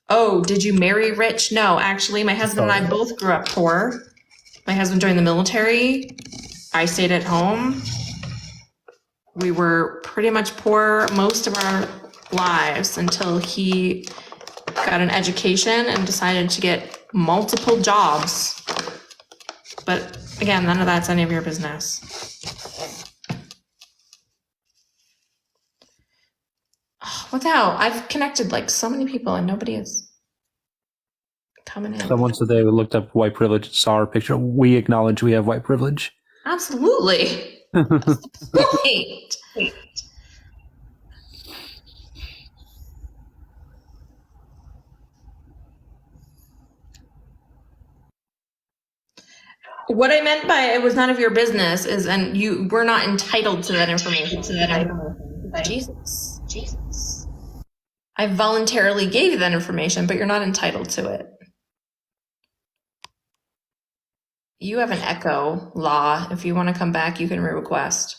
B: Oh, did you marry rich? No, actually, my husband and I both grew up poor. My husband joined the military. I stayed at home. We were pretty much poor most of our lives until he got an education and decided to get multiple jobs. But again, none of that's any of your business. What the hell? I've connected like so many people and nobody is coming in.
H: Someone said they looked up white privilege, saw our picture. We acknowledge we have white privilege.
B: Absolutely. Point. What I meant by it was none of your business is, and you were not entitled to that information. Jesus. I voluntarily gave you that information, but you're not entitled to it. You have an echo law. If you want to come back, you can re-request.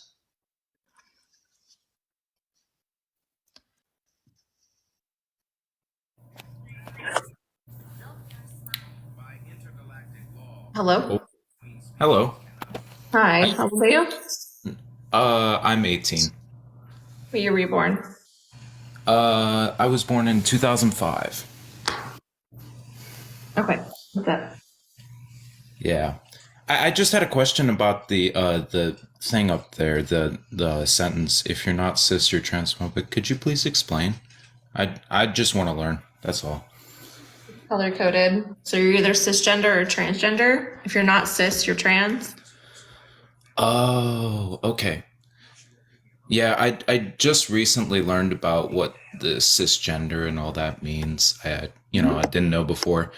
B: Hello?
N: Hello.
B: Hi, how old are you?
N: I'm 18.
B: Were you reborn?
N: I was born in 2005.
B: Okay, what's that?
N: Yeah. I just had a question about the thing up there, the sentence, if you're not cis, you're transphobic. Could you please explain? I just want to learn. That's all.
B: Color coded. So you're either cisgender or transgender. If you're not cis, you're trans.
N: Oh, okay. Yeah, I just recently learned about what the cisgender and all that means. I didn't know before.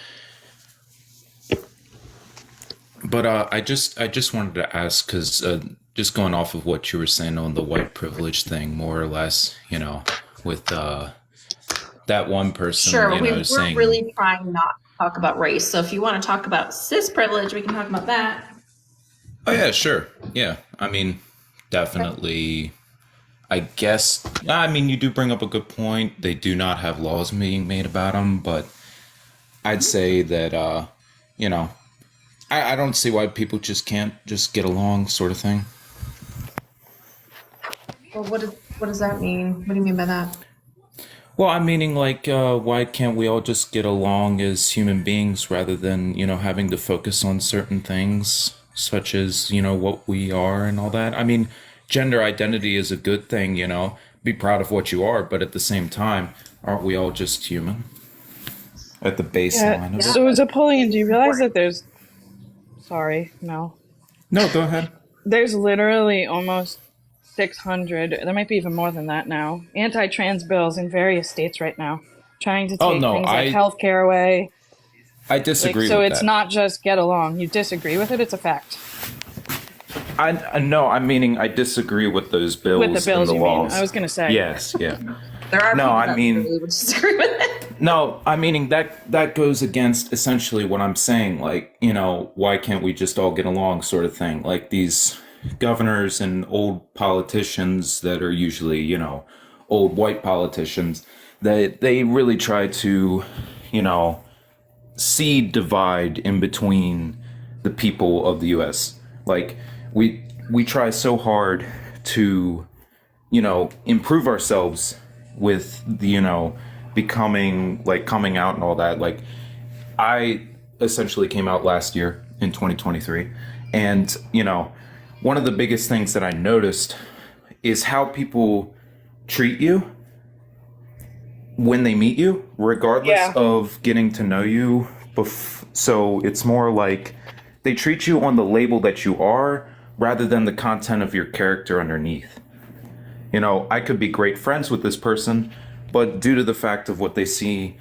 N: But I just wanted to ask, because just going off of what you were saying on the white privilege thing, more or less, with that one person,
B: Sure, we're
N: saying,
B: really trying not to talk about race. So if you want to talk about cis privilege, we can talk about that.
N: oh yeah, sure, yeah. I mean, definitely. I guess. I mean, you do bring up a good point. They do not have laws being made about them, but I'd say that I don't see why people just can't just get along, sort of thing.
B: Well, what does that mean? What do you mean by that?
N: Well, I'm meaning like, why can't we all just get along as human beings rather than, having to focus on certain things, such as, what we are and all that? I mean, gender identity is a good thing, be proud of what you are, but at the same time, aren't we all just human? At the baseline of it.
M: So, Napoleon, do you realize that there's... Sorry, no.
N: No, go ahead.
M: There's literally almost 600, there might be even more than that now, anti-trans bills in various states right now, trying to take things like healthcare away.
N: I disagree
M: so
N: with
M: it's
N: that.
M: not just get along. You disagree with it, it's a fact.
N: No, I'm meaning I disagree with those bills.
M: With the bills,
N: and the
M: you mean?
N: laws.
M: I was going to say.
N: Yes, yeah.
B: There are
N: No,
B: people
N: I
B: that
N: mean-
B: really would disagree with it.
N: No, I meaning that goes against essentially what I'm saying. Like, why can't we just all get along, sort of thing? Like these governors and old politicians that are usually, old white politicians, that they really try to, seed divide in between the people of the U.S. Like we try so hard to, improve ourselves with the, becoming like coming out and all that. Like I essentially came out last year in 2023, and one of the biggest things that I noticed is how people treat you when they meet you, regardless of getting to know you. So it's more like they treat you on the label that you are rather than the content of your character underneath. I could be great friends with this person, but due to the fact of what they see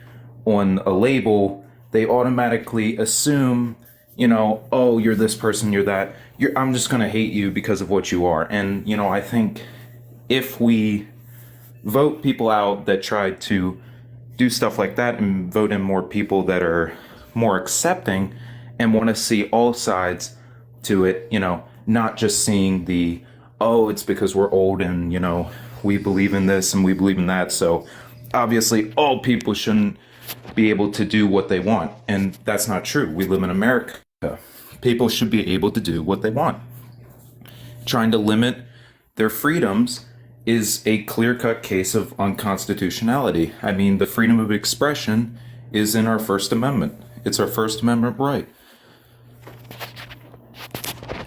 N: on a label, they automatically assume, oh, you're this person, you're that. I'm just going to hate you because of what you are. And, I think if we vote people out that try to do stuff like that and vote in more people that are more accepting and want to see all sides to it, not just seeing the, oh, it's because we're old and, we believe in this and we believe in that. So obviously all people shouldn't be able to do what they want. And that's not true. We live in America. People should be able to do what they want. Trying to limit their freedoms is a clear-cut case of unconstitutionality. I mean, the freedom of expression is in our First Amendment. It's our First Amendment right.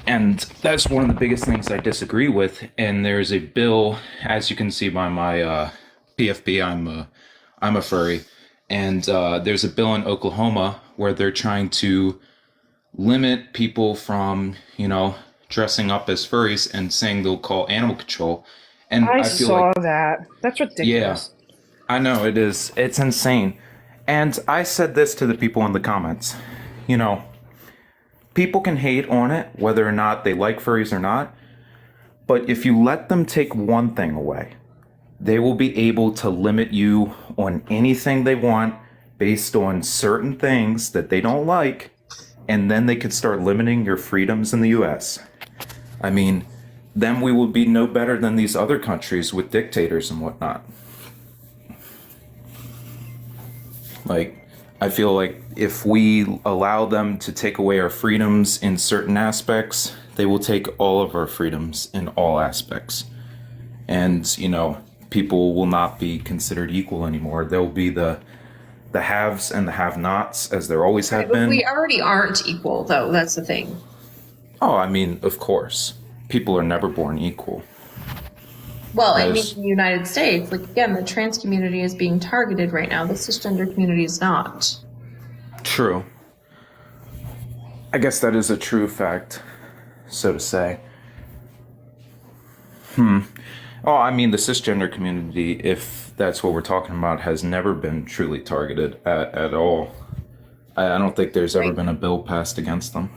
N: And that's one of the biggest things I disagree with. And there's a bill, as you can see by my PFP, I'm a furry. And there's a bill in Oklahoma where they're trying to limit people from, dressing up as furries and saying they'll call animal control. And
M: I
N: I feel
M: saw
N: like,
M: that. That's ridiculous.
N: I know it is. It's insane. And I said this to the people in the comments. You know, people can hate on it, whether or not they like furries or not. But if you let them take one thing away, they will be able to limit you on anything they want based on certain things that they don't like. And then they could start limiting your freedoms in the US. I mean, then we will be no better than these other countries with dictators and whatnot. Like, I feel like if we allow them to take away our freedoms in certain aspects, they will take all of our freedoms in all aspects. And, you know, people will not be considered equal anymore. There will be the haves and the have-nots, as there always have been.
B: We already aren't equal, though. That's the thing.
N: Oh, I mean, of course. People are never born equal.
B: Well, I mean, in the United States, like, again, the trans community is being targeted right now. The cisgender community is not.
N: True. I guess that is a true fact, so to say. Oh, I mean, the cisgender community, if that's what we're talking about, has never been truly targeted at all. I don't think there's ever been a bill passed against them.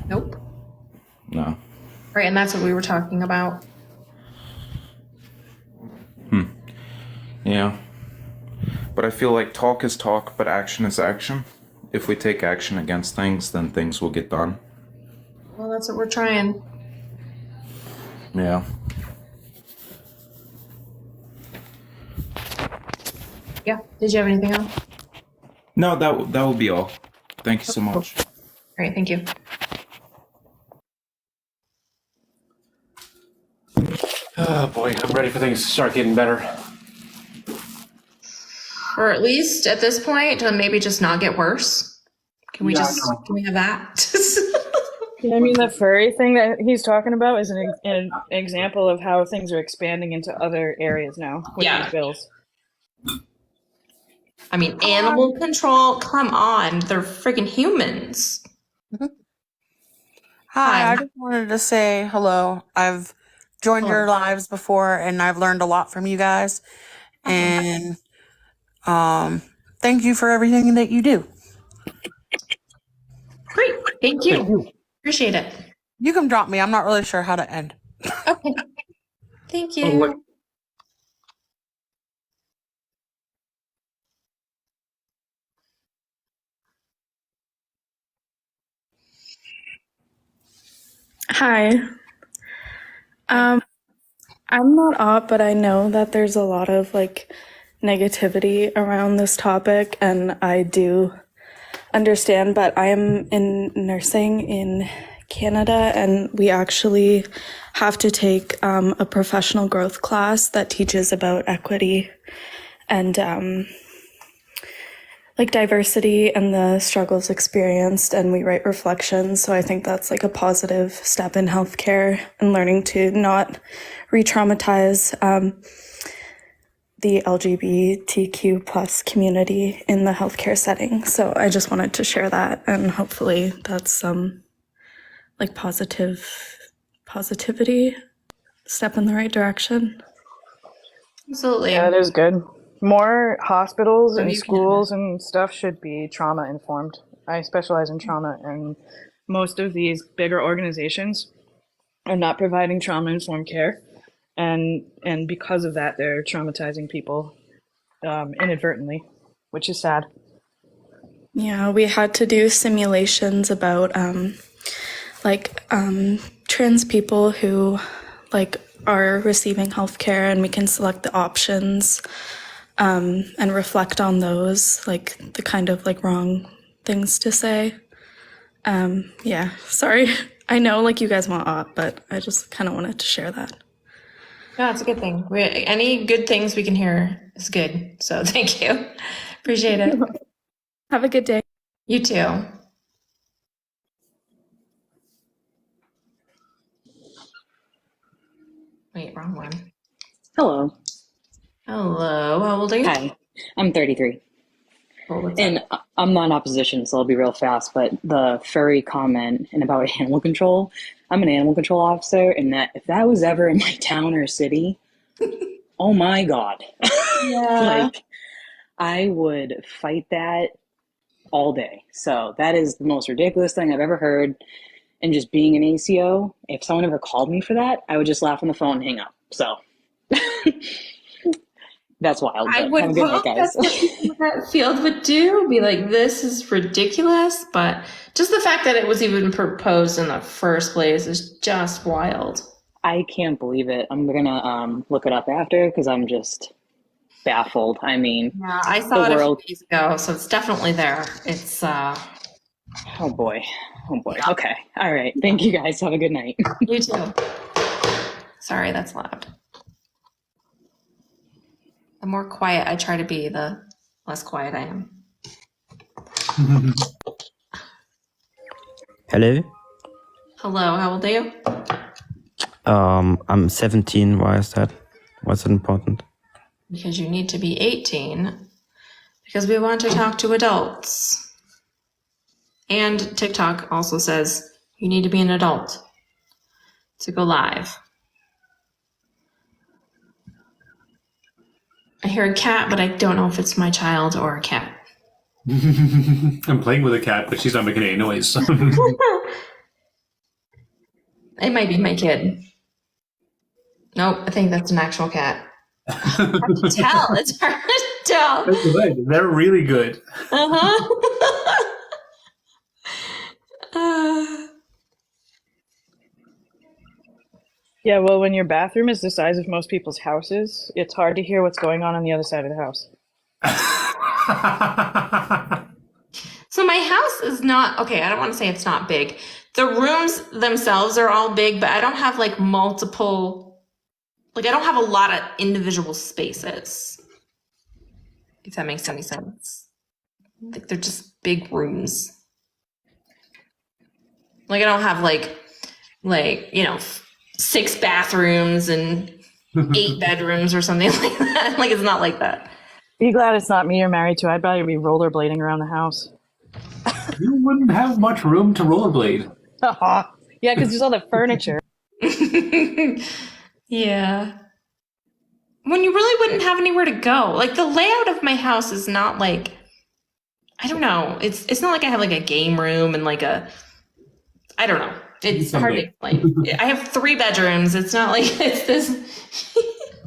B: Nope.
N: No.
B: Right, and that's what we were talking about.
N: Yeah. But I feel like talk is talk, but action is action. If we take action against things, then things will get done.
B: Well, that's what we're trying.
N: Yeah.
B: Yeah. Did you have anything else?
N: No, that will be all. Thank you so much.
B: All right, thank you.
H: Oh boy, I'm ready for things to start getting better.
B: Or at least at this point, to maybe just not get worse. Can we
H: Yeah,
B: can we have that?
M: I mean, the furry thing that he's talking about is an example of how things are expanding into other areas now with these bills.
B: I mean, animal control, come on. They're freaking humans.
O: Hi, I just wanted to say hello. I've joined your lives before and I've learned a lot from you guys. And thank you for everything that you do.
B: Great. Thank you. Appreciate it.
O: You can drop me. I'm not really sure how to end.
B: Okay. Thank you.
P: Hi. I'm not up, but I know that there's a lot of like negativity around this topic, and I do understand, but I am in nursing in Canada, and we actually have to take a professional growth class that teaches about equity and like diversity and the struggles experienced, and we write reflections. So I think that's like a positive step in healthcare and learning to not re-traumatize the LGBTQ plus community in the healthcare setting. So I just wanted to share that, and hopefully that's some like positivity step in the right direction.
B: Absolutely.
M: Yeah, that is good. More hospitals and schools and stuff should be trauma informed. I specialize in trauma, and most of these bigger organizations are not providing trauma informed care, and because of that, they're traumatizing people inadvertently, which is sad.
P: Yeah, we had to do simulations about trans people who like are receiving healthcare, and we can select the options and reflect on those, like the kind of like wrong things to say. Yeah, sorry. I know like you guys want up, but I just kind of wanted to share that.
B: No, it's a good thing. Any good things we can hear is good. So thank you. Appreciate it.
P: Have a good day.
B: You too. Wait, wrong one.
Q: Hello.
B: Hello. How old are you?
Q: Hi. I'm 33. And I'm not in opposition, so I'll be real fast. But the furry comment and about animal control, I'm an animal control officer, and that if that was ever in my town or city, oh my God.
B: Yeah.
Q: Like, I would fight that all day. So that is the most ridiculous thing I've ever heard. And just being an ACO, if someone ever called me for that, I would just laugh on the phone and hang up. So that's wild.
B: I
Q: But
B: would
Q: have a good night,
B: hope
Q: guys.
B: that's what that field would do. Be like, this is ridiculous. But just the fact that it was even proposed in the first place is just wild.
Q: I can't believe it. I'm gonna look it up after because I'm just baffled. I mean,
B: Yeah, I saw it
Q: the
B: a few
Q: world.
B: days ago, so it's definitely there. It's
Q: Oh boy. Oh boy. Okay. All right. Thank you guys. Have a good night.
B: You too. Sorry, that's loud. The more quiet I try to be, the less quiet I am.
R: Hello.
B: Hello, how old are you?
R: I'm 17. Why is that? What's important?
B: Because you need to be 18. Because we want to talk to adults. And TikTok also says you need to be an adult to go live. I hear a cat, but I don't know if it's my child or a cat.
H: I'm playing with a cat, but she's not making any noise.
B: It might be my kid. Nope, I think that's an actual cat. Hard to tell. It's hard to tell.
H: They're good. They're really good.
B: Uh-huh.
M: Yeah, well, when your bathroom is the size of most people's houses, it's hard to hear what's going on the other side of the house.
B: So my house is not, okay, I don't want to say it's not big. The rooms themselves are all big, but I don't have like multiple, like I don't have a lot of individual spaces. If that makes any sense. Like they're just big rooms. Like I don't have like, you know, 6 bathrooms and 8 bedrooms or something like that. Like it's not like that.
M: Be glad it's not me you're married to. I'd rather be rollerblading around the house.
H: You wouldn't have much room to rollerblade.
M: Yeah, because there's all the furniture.
B: Yeah. When you really wouldn't have anywhere to go. Like the layout of my house is not like, I don't know. It's not like I have like a game room and like a, I don't know. It's hard to explain. I have 3 bedrooms. It's not like it's this.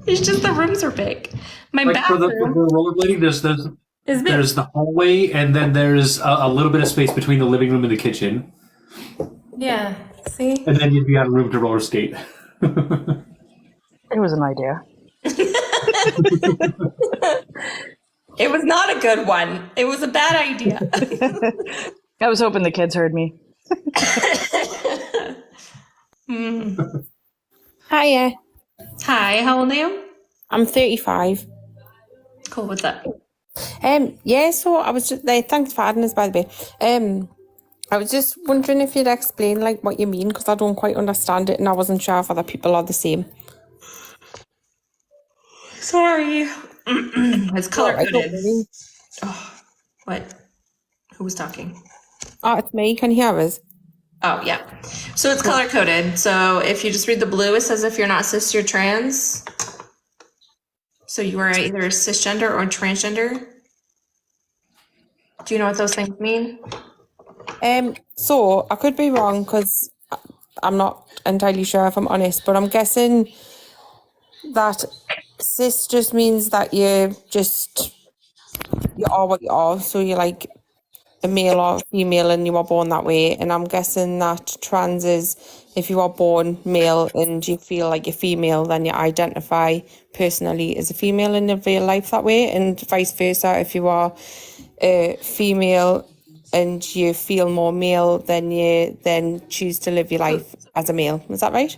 B: It's just the rooms are big. My
H: Like for the
B: bathroom
H: rollerblading, there's the hallway, and then there's a little bit of space between the living room and the kitchen,
B: Yeah. See?
H: and then you'd be out of room to roller skate.
M: It was an idea.
B: It was not a good one. It was a bad idea.
M: I was hoping the kids heard me.
S: Hiya.
B: Hi, how old are you?
S: I'm 35.
B: Cool, what's up?
S: Yeah, so I was just thanks for adding us, by the way. I was just wondering if you'd explain like what you mean, because I don't quite understand it and I wasn't sure if other people are the same.
B: Sorry. It's color
S: Alright, don't
B: coded.
S: worry.
B: Oh, what? Who was talking?
S: Oh, it's me. Can you hear us?
B: Oh, yeah. So it's color coded. So if you just read the blue, it says if you're not cis, you're trans. So you are either cisgender or transgender. Do you know what those things mean?
S: So I could be wrong because I'm not entirely sure, if I'm honest, but I'm guessing that cis just means that you are what you are. So you're like a male or female and you were born that way. And I'm guessing that trans is if you are born male and you feel like you're female, then you identify personally as a female in your real life that way, and vice versa. If you are a female and you feel more male, then you then choose to live your life as a male. Is that right?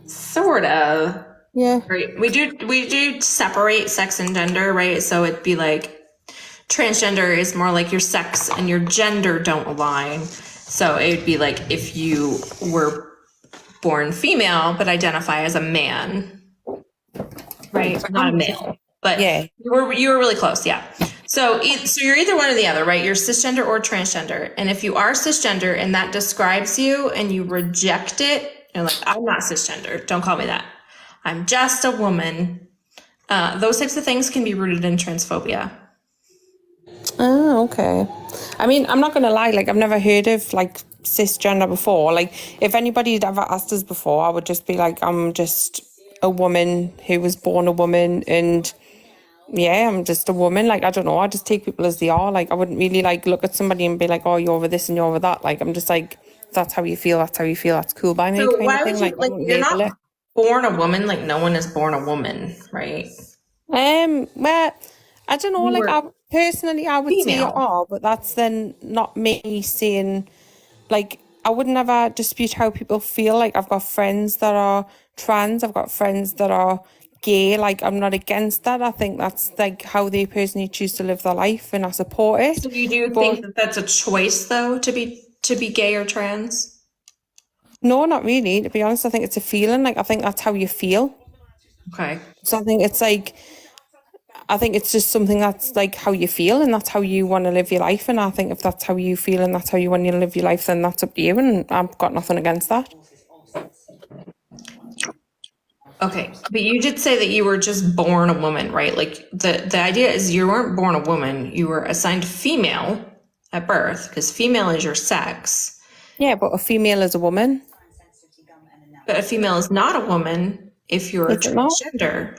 B: Sort of.
S: Yeah.
B: Right. We do separate sex and gender, right? So it'd be like transgender is more like your sex and your gender don't align. So it would be like if you were born female but identify as a man, right? Not a male, but
S: yeah,
B: you were really close, yeah. So you're either one or the other, right? You're cisgender or transgender. And if you are cisgender and that describes you and you reject it, you're like, I'm not cisgender. Don't call me that. I'm just a woman. Those types of things can be rooted in transphobia.
S: Oh, okay. I mean, I'm not gonna lie, like I've never heard of like cisgender before. Like if anybody had ever asked us before, I would just be like, I'm just a woman who was born a woman, and yeah, I'm just a woman. Like I don't know, I just take people as they are. Like I wouldn't really like look at somebody and be like, oh, you're over this and you're over that. Like I'm just like, that's how you feel, that's how you feel, that's cool by me.
B: So
S: kind
B: why
S: of
B: would
S: thing.
B: you,
S: Like, I
B: like,
S: don't
B: you're
S: label
B: not
S: it.
B: born a woman, like no one is born a woman, right?
S: Well, I don't know,
B: You
S: like
B: were
S: I personally I would say you
B: female.
S: are, but that's then not me saying, like I would never dispute how people feel. Like I've got friends that are trans, I've got friends that are gay, like I'm not against that. I think that's like how they personally choose to live their life, and I support it.
B: So you do
S: But
B: think that that's a choice though, to be gay or trans?
S: no, not really, to be honest. I think it's a feeling. Like I think that's how you feel.
B: Okay.
S: So I think it's like, I think it's just something that's like how you feel, and that's how you want to live your life. And I think if that's how you feel and that's how you want to live your life, then that's up to you, and I've got nothing against that.
B: Okay, but you did say that you were just born a woman, right? Like the idea is you weren't born a woman, you were assigned female at birth because female is your sex.
S: Yeah, but a female is a woman.
B: But a female is not a woman if you're a
S: Is it not?
B: transgender.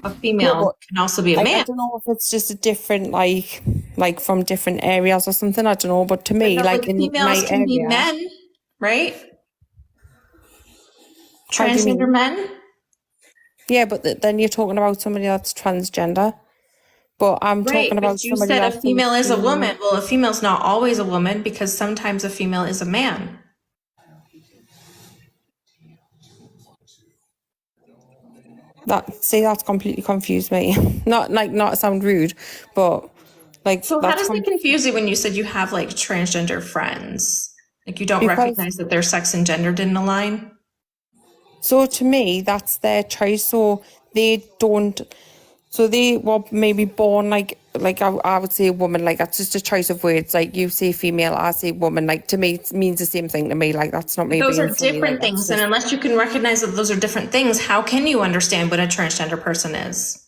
B: A
S: Yeah,
B: female
S: but
B: can also be a
S: like I
B: man.
S: don't know if it's just a different like from different areas or something. I don't know, but to
B: But
S: me,
B: no,
S: like
B: like
S: in
B: females
S: my
B: can be
S: area,
B: men, right?
S: how do you
B: Transgender
S: mean?
B: men.
S: Yeah, but then you're talking about somebody that's transgender. But I'm
B: Right,
S: talking about
B: but you
S: somebody
B: said a
S: that's
B: female is a woman. Well, a female's not always a woman because sometimes a female is a man.
S: That's completely confused me. Not to sound rude, but like
B: So how
S: that's
B: does it confuse you when you said you have like transgender friends? Like you don't
S: because
B: recognize that their sex and gender didn't align?
S: so to me that's their choice. So they don't. So they were maybe born like I would say a woman. Like that's just a choice of words. Like you say female, I say woman. Like to me, it means the same thing to me. Like that's not me
B: Those
S: being
B: are
S: funny.
B: different
S: Like that's
B: things. And
S: just
B: unless you can recognize that those are different things, how can you understand what a transgender person is?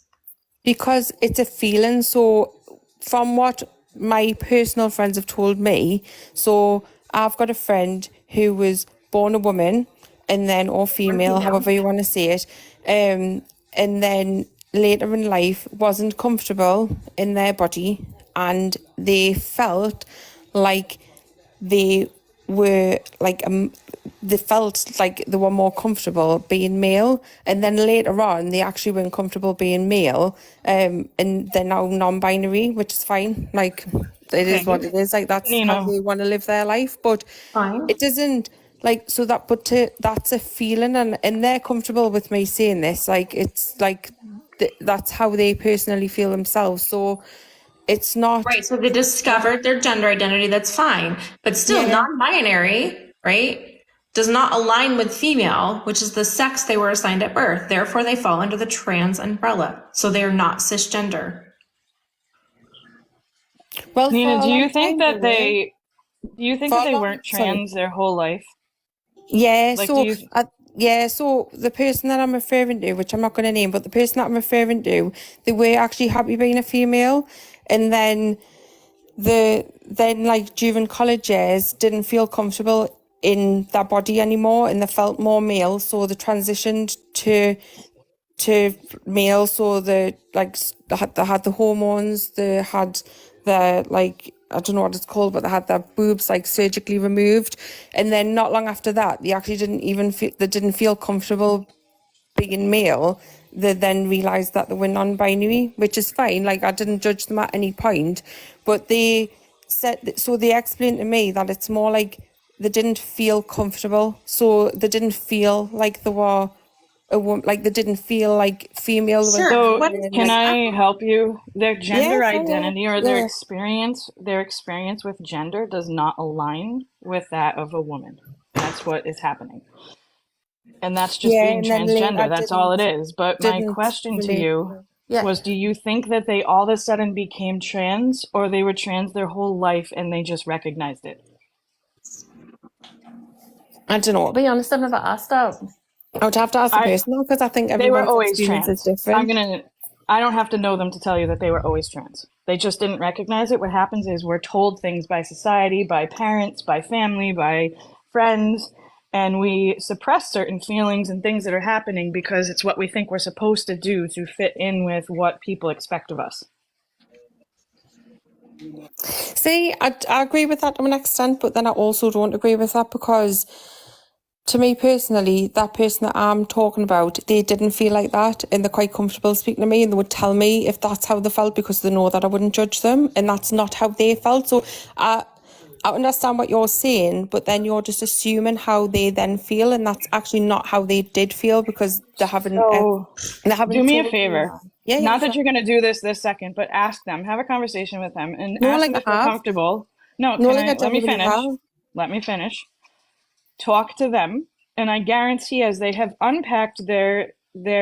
S: because it's a feeling. So from what my personal friends have told me, so I've got a friend who was born a woman and then or female, however you want to say it, and then later in life wasn't comfortable in their body, and they felt like they were like they felt like they were more comfortable being male, and then later on they actually weren't comfortable being male, and they're now non-binary, which is fine. Like it is what it is. Like that's how
M: Nina.
S: they want to live their life, but it doesn't like so that. But that's a feeling, and they're comfortable with me saying this. Like it's like that's how they personally feel themselves. So it's not
B: Right. So they discovered their gender identity. That's fine. But still,
S: Yeah.
B: non-binary, right, does not align with female, which is the sex they were assigned at birth. Therefore, they fall under the trans umbrella. So they are not cisgender.
S: Well,
M: Nina,
S: for a
M: do you
S: long
M: think
S: time
M: that
S: they
M: they weren't trans their whole life?
S: Yeah,
M: Like,
S: so
M: do you?
S: so the person that I'm referring to, which I'm not going to name, but the person that I'm referring to, they were actually happy being a female, and then like during college years didn't feel comfortable in their body anymore, and they felt more male, so they transitioned to male. So they had the hormones, they had the like I don't know what it's called, but they had their boobs like surgically removed, and then not long after that, they actually didn't feel comfortable being male. They then realised that they were non-binary, which is fine. Like I didn't judge them at any point, but they said so. They explained to me that it's more like they didn't feel comfortable, so they didn't feel like they were a woman, like they didn't feel like female.
M: So, can I help you? Their gender
S: Yeah,
M: identity or their
S: yeah.
M: experience with gender does not align with that of a woman. That's what is happening. And that's just
S: Yeah,
M: being
S: and then later
M: transgender. That's all it
S: didn't
M: is. But my question to
S: relate.
M: you was, do you think that they all of a sudden became trans, or they were trans their whole life and they just recognized it?
S: I don't know. To be honest, I've never asked that. I would have to ask the person because I think
M: They were
S: everyone's
M: always
S: experience
M: trans.
S: is different.
M: I don't have to know them to tell you that they were always trans. They just didn't recognize it. What happens is we're told things by society, by parents, by family, by friends, and we suppress certain feelings and things that are happening because it's what we think we're supposed to do to fit in with what people expect of us.
S: See, I agree with that to an extent, but then I also don't agree with that because to me personally, that person that I'm talking about, they didn't feel like that and they're quite comfortable speaking to me and they would tell me if that's how they felt because they know that I wouldn't judge them and that's not how they felt. So I understand what you're saying, but then you're just assuming how they then feel and that's actually not how they did feel because they haven't...
M: do me a favor.
S: Yeah,
M: not that you're going to do this second, but ask them, have a conversation with them and ask them if they're comfortable. No, let me finish. Let me finish. Talk to them, and I guarantee as they have unpacked their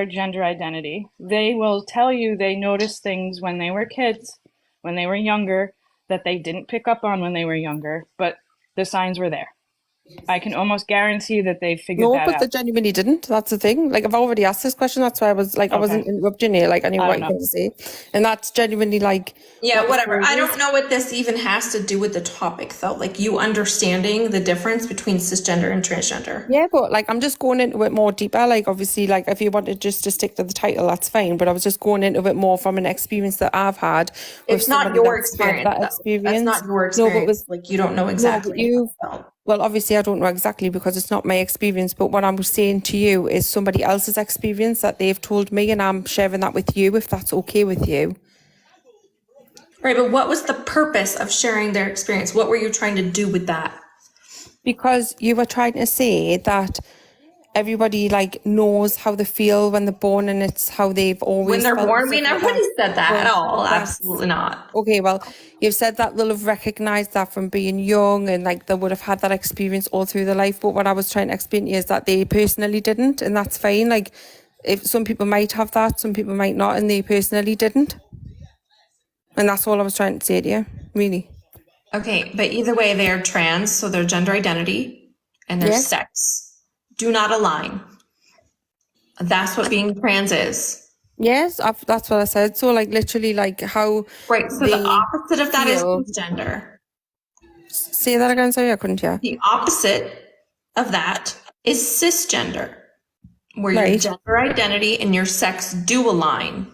M: gender identity, they will tell you they noticed things when they were kids, when they were younger, that they didn't pick up on when they were younger, but the signs were there. I can almost guarantee that they figured that out.
S: No, but they genuinely didn't. That's the thing. Like, I've already asked this question. That's why I was like, I wasn't interrupting you. Like, I knew what you were going to say. And that's genuinely like...
B: Yeah, whatever. I don't know what this even has to do with the topic, though. Like, you understanding the difference between cisgender and transgender.
S: Yeah, but like, I'm just going into it more deeper. Like, obviously, like, if you wanted just to stick to the title, that's fine. But I was just going into it more from an experience that I've had.
B: It's not your experience. That's not your experience.
S: No, but it was,
B: like, you don't know exactly.
S: Well, obviously, I don't know exactly because it's not my experience, but what I'm saying to you is somebody else's experience that they've told me, and I'm sharing that with you, if that's okay with you.
B: Right, but what was the purpose of sharing their experience? What were you trying to do with that?
S: Because you were trying to say that everybody like knows how they feel when they're born and it's how they've always
B: when they're
S: felt.
B: born. I mean, nobody said that at all. Absolutely not.
S: Okay, well, you've said that they'll have recognized that from being young and like they would have had that experience all through their life. But what I was trying to explain to you is that they personally didn't, and that's fine. Like, if some people might have that, some people might not, and they personally didn't. And that's all I was trying to say to you, really.
B: Okay, but either way, they are trans, so their gender identity and their sex do not align. That's what being trans is.
S: Yes, that's what I said. So, like, literally, like, how...
B: Right, so the opposite of that is cisgender.
S: Say that again, sorry, I couldn't hear.
B: The opposite of that is cisgender, where your gender identity and your sex do align.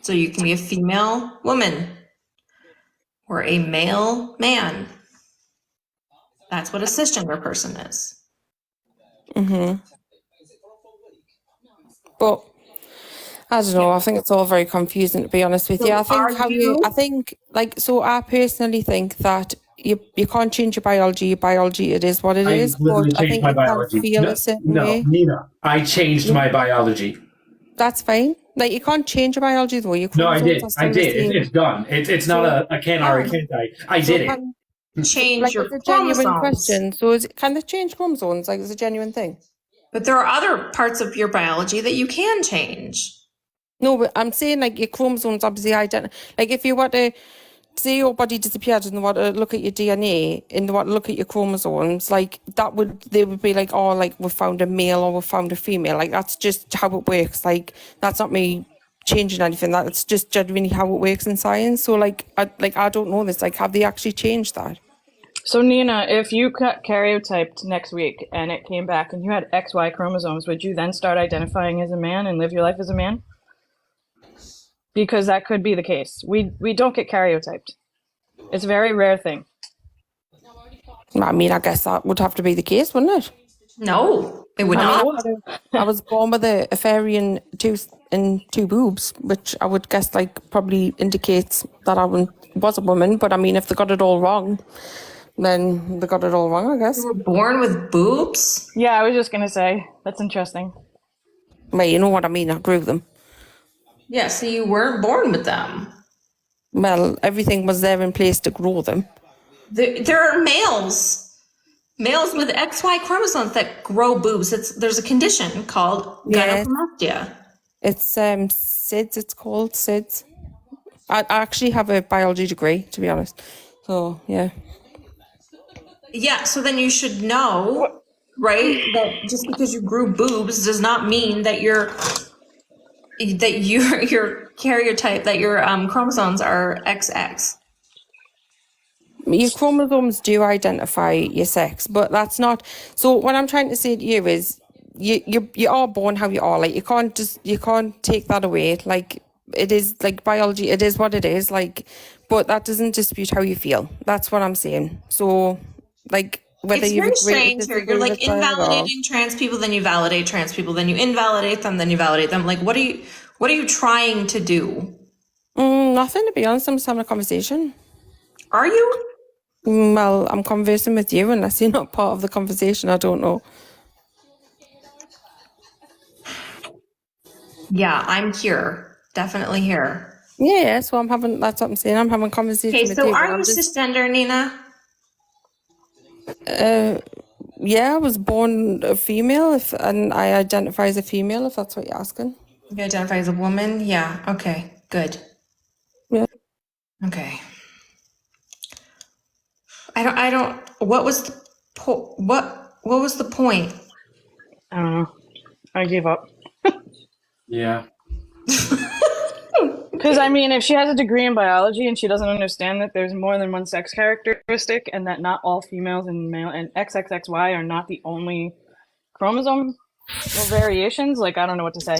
B: So you can be a female woman or a male man. That's what a cisgender person is.
S: Mm-hmm. But I don't know. I think it's all very confusing, to be honest with you. I think I personally think that you can't change your biology. Your biology, it is what it is. But I think
H: my
S: you
H: biology.
S: can feel a certain way.
H: Nina, I changed my biology.
S: That's fine. Like, you can't change your biology though.
H: No, I did. It's done. It's not a can or a can't. I did it.
B: Change
S: like,
B: your
S: it's a genuine
B: chromosomes.
S: question. So can they change chromosomes? Like, it's a genuine thing.
B: But there are other parts of your biology that you can change.
S: No, but I'm saying, like, your chromosomes obviously identical. Like, if you want to say your body disappeared and they want to look at your DNA and they want to look at your chromosomes, like, they would be like, oh, like, we found a male or we found a female. Like, that's just how it works. Like, that's not me changing anything. That's just genuinely how it works in science. So, like, I don't know this. Like, have they actually changed that?
M: So, Nina, if you got karyotyped next week and it came back and you had XY chromosomes, would you then start identifying as a man and live your life as a man? Because that could be the case. We don't get karyotyped. It's a very rare thing.
S: I mean, I guess that would have to be the case, wouldn't it?
B: No, it would not.
S: I was born with a fairy tooth and two boobs, which I would guess, like, probably indicates that I was a woman. But I mean, if they got it all wrong, then they got it all wrong, I guess.
B: You were born with boobs?
M: Yeah, I was just going to say, that's interesting.
S: Well, you know what I mean, I grew them.
B: Yeah, so you weren't born with them.
S: Well, everything was there in place to grow them.
B: There are males with XY chromosomes that grow boobs. There's a condition called gynecomastia.
S: It's SIDS. It's called SIDS. I actually have a biology degree, to be honest. So yeah.
B: Yeah, so then you should know, right, that just because you grew boobs does not mean that your karyotype, that your chromosomes are XX.
S: Your chromosomes do identify your sex, but that's not. So what I'm trying to say to you is, you are born how you are. Like, you can't take that away. Like, it is like biology. It is what it is. Like, but that doesn't dispute how you feel. That's what I'm saying. So, like, whether
B: It's
S: you
B: very strange here. You're like invalidating trans people, then you validate trans people, then you invalidate them, then you validate them. Like, what are you trying to do?
S: Nothing, to be honest. I'm just having a conversation.
B: Are you?
S: Well, I'm conversing with you. Unless you're not part of the conversation, I don't know.
B: Yeah, I'm here. Definitely here.
S: Yeah, so that's what I'm saying. I'm having a conversation
B: Okay,
S: with
B: so
S: you.
B: are you cisgender, Nina?
S: Yeah, I was born a female, and I identify as a female, if that's what you're asking.
B: You identify as a woman? Yeah, okay, good.
S: Yeah.
B: Okay. I don't, what was the what was the point?
M: I don't know. I gave up.
H: Yeah.
M: Because, I mean, if she has a degree in biology and she doesn't understand that there's more than one sex characteristic and that not all females and male and XXXY are not the only chromosome variations, like, I don't know what to say.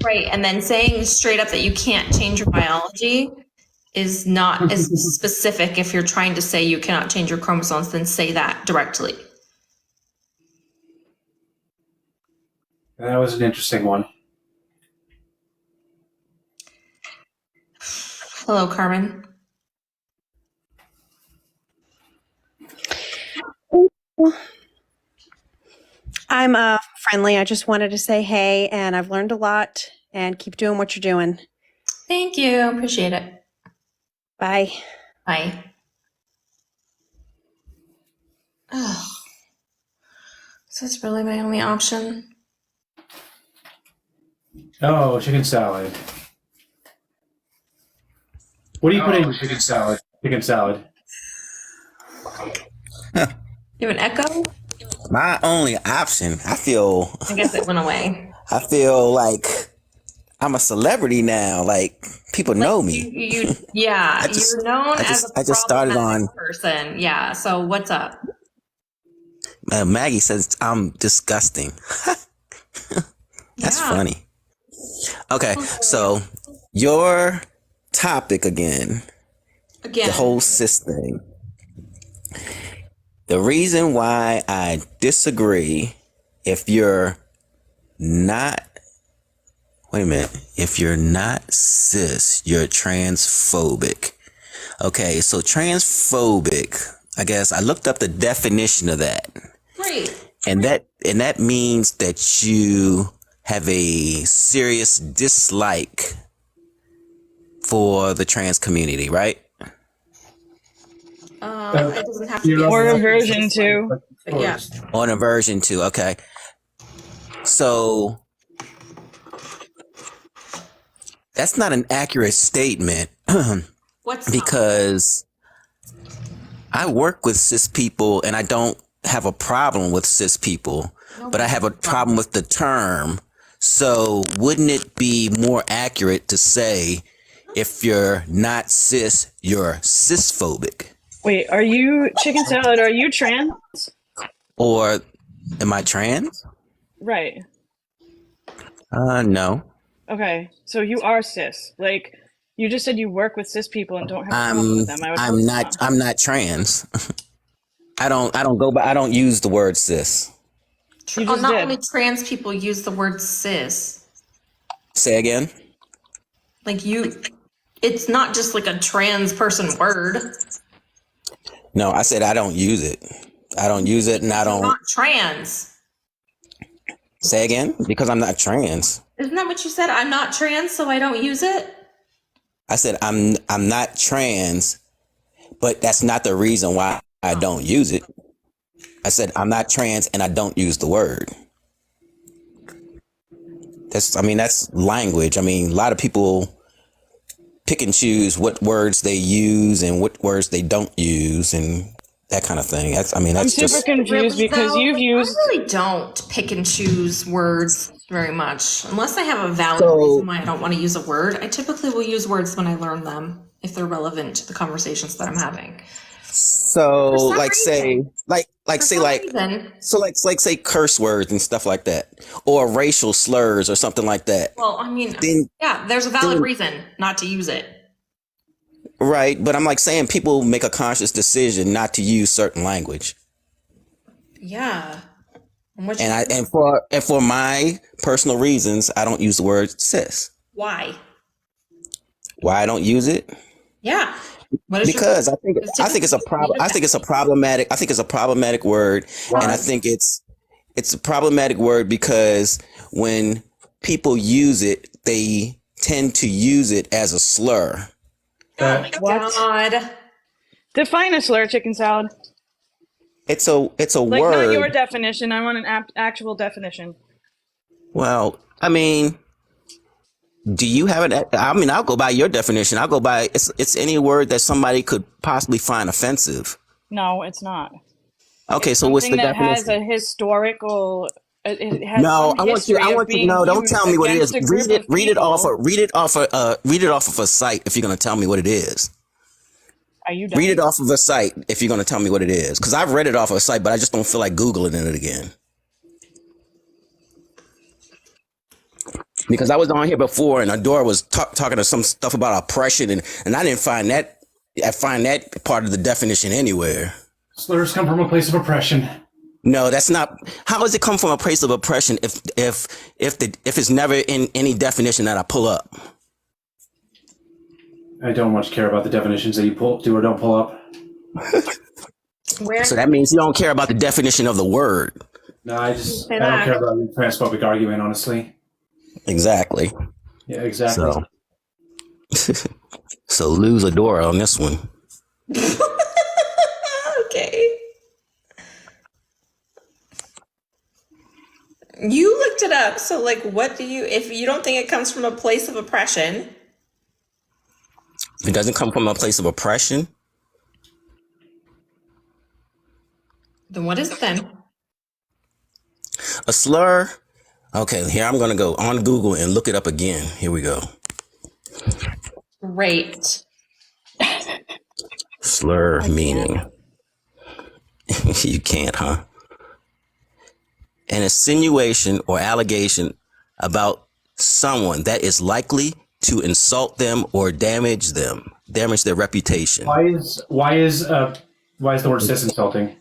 B: Right, and then saying straight up that you can't change your biology is not as specific. If you're trying to say you cannot change your chromosomes, then say that directly.
H: That was an interesting one.
B: Hello, Carmen.
T: I'm friendly. I just wanted to say hey, and I've learned a lot, and keep doing what you're doing.
B: Thank you. Appreciate it.
T: Bye.
B: Bye. Oh, is this really my only option?
H: Oh, chicken salad. What do you put in your chicken salad? Chicken salad.
B: You have an echo?
U: My only option, I feel.
B: I guess it went away.
U: I feel like I'm a celebrity now. Like, people know me.
B: Yeah, you're known as a
U: started on
B: person. Yeah. So what's up?
U: Maggie says I'm disgusting. That's funny. Okay, so your topic again. The whole cis thing. The reason why I disagree, if you're not, if you're not cis, you're transphobic. Okay, so transphobic, I guess I looked up the definition of that.
B: Great.
U: And that means that you have a serious dislike for the trans community, right?
B: It doesn't have to be
M: Or aversion to.
B: Yeah.
U: Or an aversion to, okay. So that's not an accurate statement. Because I work with cis people and I don't have a problem with cis people, but I have a problem with the term. So wouldn't it be more accurate to say if you're not cis, you're cisphobic?
M: Wait, are you, chicken salad, are you trans?
U: Or am I trans?
M: Right.
U: No.
M: Okay, so you are cis. Like, you just said you work with cis people and don't have a problem with them.
U: I'm not trans. I don't use the word cis.
B: Not only trans people use the word cis.
U: Say again?
B: Like it's not just like a trans person word.
U: No, I said I don't use it. I don't use it, and I don't.
B: You're not trans.
U: Say again? Because I'm not trans.
B: Isn't that what you said? I'm not trans, so I don't use it?
U: I said I'm not trans, but that's not the reason why I don't use it. I said I'm not trans and I don't use the word. that's language. I mean, a lot of people pick and choose what words they use and what words they don't use and that kind of thing.
M: I'm super confused because you've used.
B: I really don't pick and choose words very much. Unless I have a valid reason why I don't want to use a word. I typically will use words when I learn them if they're relevant to the conversations that I'm having.
U: So like
B: reason.
U: say curse words and stuff like that, or racial slurs or something like that.
B: Well, I mean,
U: Then-
B: yeah, there's a valid reason not to use it.
U: Right, but I'm like saying people make a conscious decision not to use certain language.
B: Yeah.
U: And for my personal reasons, I don't use the word cis.
B: Why?
U: Why I don't use it?
B: Yeah.
U: Because I think it's a problem. I think it's a problematic word, and I think it's a problematic word because when people use it, they tend to use it as a slur.
B: Oh my God.
M: Define a slur, chicken salad.
U: It's a
M: Like,
U: word.
M: not your definition. I want an actual definition.
U: Well, I mean, do you have it? I mean, I'll go by your definition. I'll go by it's any word that somebody could possibly find offensive.
M: No, it's not.
U: Okay, so what's the
M: Something that
U: definition?
M: has a historical. It has
U: No,
M: some
U: I want you.
M: history
U: I
M: of
U: want you.
M: being
U: No, don't
M: used
U: tell me what it is.
M: against a group of
U: Read it off.
M: people.
U: Read it off of a site if you're going to tell me what it is.
M: Are you done?
U: Read it off of a site if you're going to tell me what it is, because I've read it off of a site, but I just don't feel like googling it again. Because I was on here before and Adora was talking to some stuff about oppression, and I didn't find that. I find that part of the definition anywhere.
H: Slurs come from a place of oppression.
U: No, that's not. How does it come from a place of oppression if it's never in any definition that I pull up?
H: I don't much care about the definitions that you do or don't pull up.
U: So that means you don't care about the definition of the word.
H: No, I don't care about the transphobic argument, honestly.
U: Exactly.
H: Yeah, exactly.
U: So lose Adora on this one.
B: Okay. You looked it up. So, like, if you don't think it comes from a place of oppression?
U: If it doesn't come from a place of oppression,
B: then what is it then?
U: a slur. Okay, here I'm going to go on Google and look it up again. Here we go.
B: Great.
U: Slur meaning. You can't, huh? An insinuation or allegation about someone that is likely to insult them or damage their reputation.
H: Why is the word cis insulting?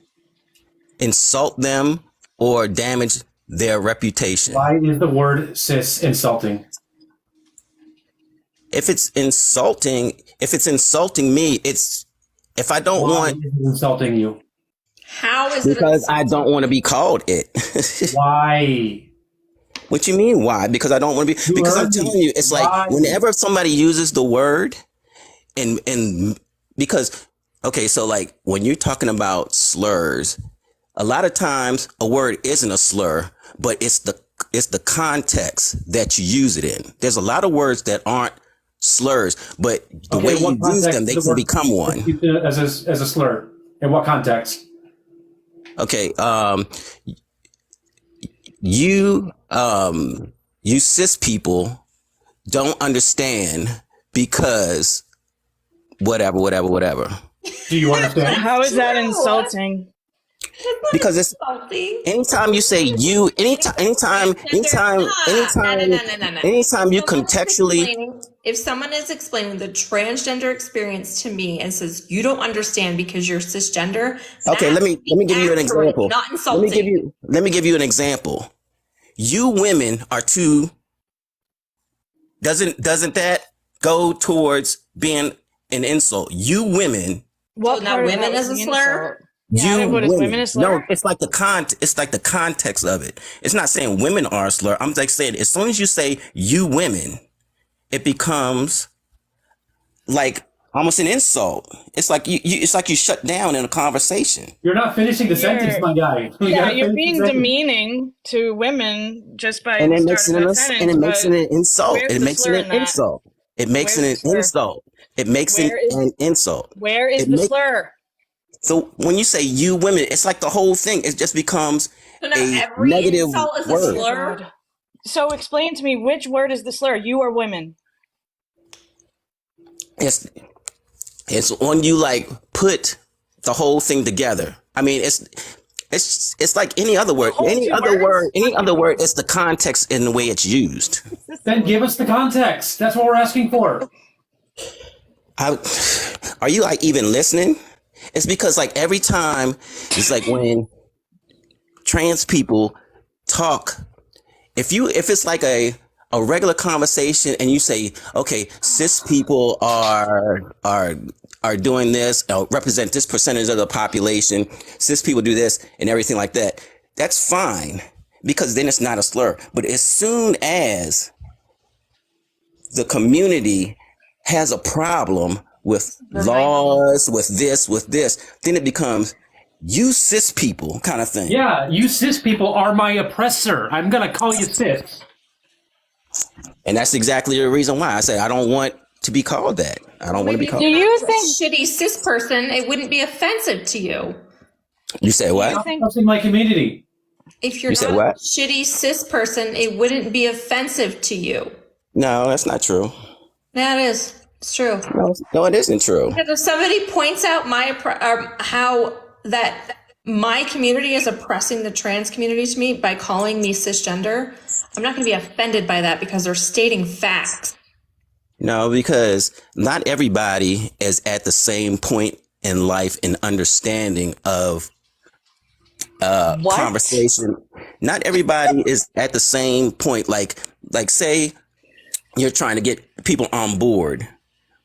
U: Insult them or damage their reputation.
H: Why is the word cis insulting?
U: If it's insulting me, if I don't want.
H: Why is it insulting you?
B: How is it?
U: Because I don't want to be called it.
H: Why?
U: What you mean? Why? Because I don't want to be. Because I'm telling you, it's like whenever somebody uses the word, and because okay, so like when you're talking about slurs, a lot of times a word isn't a slur, but it's the context that you use it in. There's a lot of words that aren't slurs, but the way you use them, they can become one.
H: As a slur. In what context?
U: Okay, you cis people don't understand because whatever.
H: Do you understand?
M: How is that insulting?
U: Because it's anytime you say you, anytime you contextually.
B: If someone is explaining the transgender experience to me and says you don't understand because you're cisgender,
U: Okay, let me give you an example.
B: Not insulting.
U: Let me give you an example. You women are too. Doesn't that go towards being an insult? You women.
B: Well, now women is a slur.
U: You
M: women is slur?
U: No, it's like the context of it. It's not saying women are a slur. I'm like saying as soon as you say you women, it becomes like almost an insult. It's like it's like you shut down in a conversation.
H: You're not finishing the sentence, my guy.
M: Yeah, you're being demeaning to women just by
U: And it makes it
M: starting
U: an
M: that sentence.
U: and it makes it
M: but
U: an insult.
M: where's
U: It
M: the
U: makes
M: slur
U: it
M: in
U: an
M: that?
U: insult. It makes it
M: Where's the
U: an
M: slur?
U: insult. It makes it
M: Where is
U: an insult.
M: where is
U: It
M: the
U: make-
M: slur?
U: So when you say you women, it's like the whole thing. It just becomes
B: So now
U: a
B: every
U: negative
B: insult is a
U: word.
B: slur?
M: So explain to me which word is the slur? You are women.
U: It's when you like put the whole thing together. I mean, it's like any other word. Any other word. It's the context in the way it's used.
H: Then give us the context. That's what we're asking for.
U: Are you like even listening? It's because like every time it's like when trans people talk, if it's like a regular conversation and you say, okay, cis people are doing this, represent this percentage of the population, cis people do this and everything like that, that's fine because then it's not a slur. But as soon as the community has a problem with laws, with this, then it becomes you cis people kind of thing.
H: Yeah, you cis people are my oppressor. I'm going to call you cis.
U: And that's exactly the reason why I say I don't want to be called that. I don't want to be called.
B: Do you think shitty cis person, it wouldn't be offensive to you?
U: You say what?
H: Oppressing my community.
B: If you're
U: You said
B: not
U: what?
B: a shitty cis person, it wouldn't be offensive to you.
U: No, that's not true.
B: That is. It's true.
U: No, it isn't true.
B: Because if somebody points out how that my community is oppressing the trans community to me by calling me cisgender, I'm not going to be offended by that because they're stating facts.
U: No, because not everybody is at the same point in life and understanding of conversation. Not everybody is at the same point. Like say you're trying to get people on board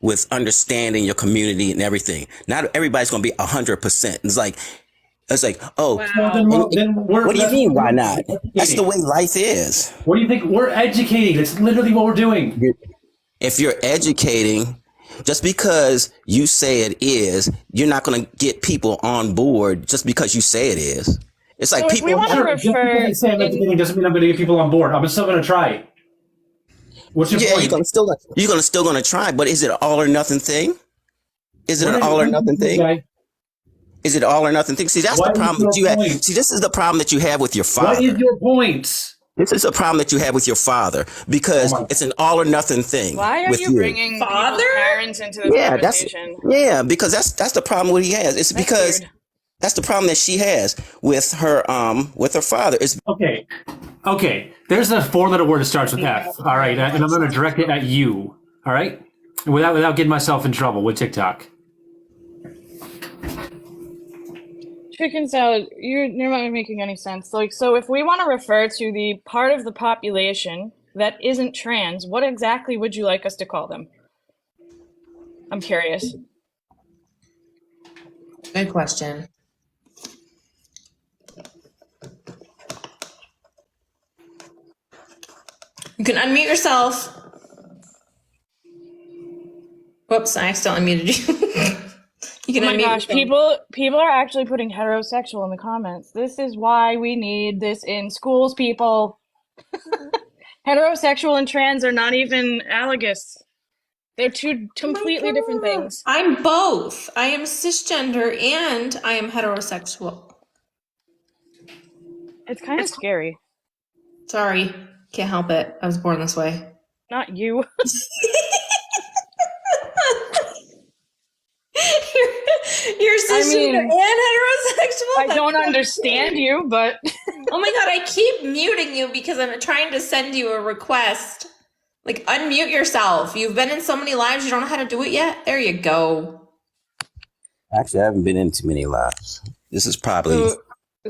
U: with understanding your community and everything. Not everybody's going to be 100%. It's like, oh, what do you mean? Why not? That's the way life is.
H: What do you think? We're educating. That's literally what we're doing.
U: If you're educating, just because you say it is, you're not going to get people on board just because you say it is. It's like
M: So if
U: people.
M: we want to
H: Just because I say I'm educating doesn't mean I'm going to get people on board. I'm still going to try. What's your point?
U: You're still gonna try, but is it all or nothing thing? Is it an all or nothing thing? Is it all or nothing thing? See, that's the problem that you have. See, this is the problem that you have with your father.
H: What is your point?
U: This is a problem that you have with your father because it's an all or nothing thing.
M: Why are
U: with
M: you bringing people's parents into this conversation?
U: Because that's the problem what he has. It's because that's the problem that she has with her father. It's
H: Okay. There's a 4-letter word that starts with F. All right, and I'm going to direct it at you. All right, without getting myself in trouble with TikTok.
M: Chicken salad, you're not making any sense. Like, so if we want to refer to the part of the population that isn't trans, what exactly would you like us to call them? I'm curious.
B: Good question. You can unmute yourself. Whoops, I accidentally muted you. You can
M: Oh my
B: unmute
M: gosh,
B: yourself.
M: people are actually putting heterosexual in the comments. This is why we need this in schools, people. Heterosexual and trans are not even analogous. They're two completely different things.
B: I'm both. I am cisgender and I am heterosexual.
M: It's kind of scary.
B: Sorry, can't help it. I was born this way.
M: Not you.
B: You're cisgender and heterosexual?
M: I don't understand you, but
B: oh my god, I keep muting you because I'm trying to send you a request. Like, unmute yourself. You've been in so many lives, you don't know how to do it yet? There you go.
U: Actually, I haven't been in too many lives. This is probably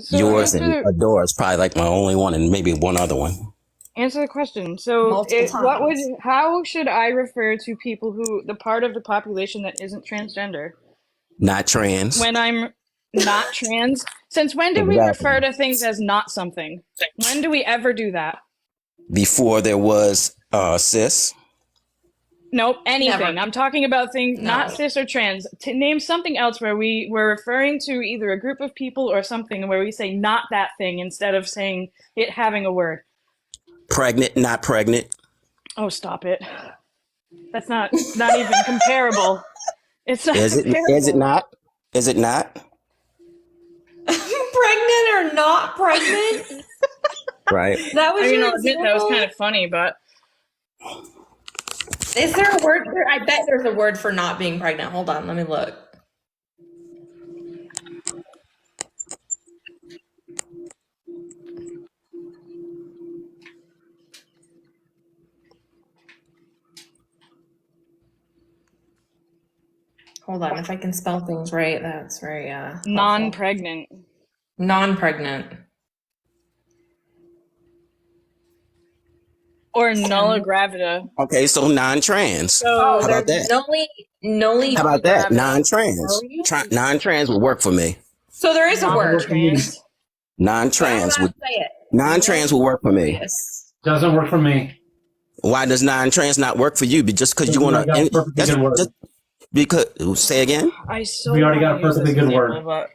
M: So
U: yours and
M: answer-
U: Adora's probably like my only one and maybe one other one.
M: Answer the question. So,
B: Multiple
M: how should I refer to people who, the part of the population that isn't transgender,
U: Not trans.
M: when I'm not trans? Since when do we
U: Exactly.
M: refer to things as not something? When do we ever do that?
U: Before there was cis.
M: Nope, anything.
B: Never.
M: I'm talking about things not
B: No.
M: cis or trans. To name something else where we're referring to either a group of people or something where we say not that thing instead of saying it having a word.
U: Pregnant, not pregnant.
M: Oh, stop it. That's not even comparable. It's not
U: Is it?
M: comparable.
U: Is it not? Is it not?
B: Pregnant or not pregnant?
U: Right.
B: That was your
M: I'll admit that was
B: example?
M: kind of funny, but
B: Is there a word for? I bet there's a word for not being pregnant. Hold on, let me look. Hold on, if I can spell things right, that's very helpful.
M: non-pregnant.
B: Non-pregnant.
M: Or nulla gravida.
U: Okay, so non-trans.
B: Oh,
U: How about
B: there's
U: that?
B: noli.
U: How about that?
B: gravida.
U: Non-trans. Non-trans would work for me.
B: So there is a word.
M: Non-trans.
U: Non-trans would
B: Say it.
U: non-trans would work for me.
B: Yes.
H: Doesn't work for me.
U: Why does non-trans not work for you? Just because you want
H: We already got a perfectly good word.
U: to? Because say again.
M: I so
H: We already got a
M: wanna use
H: perfectly
M: this
H: good word.
M: example, but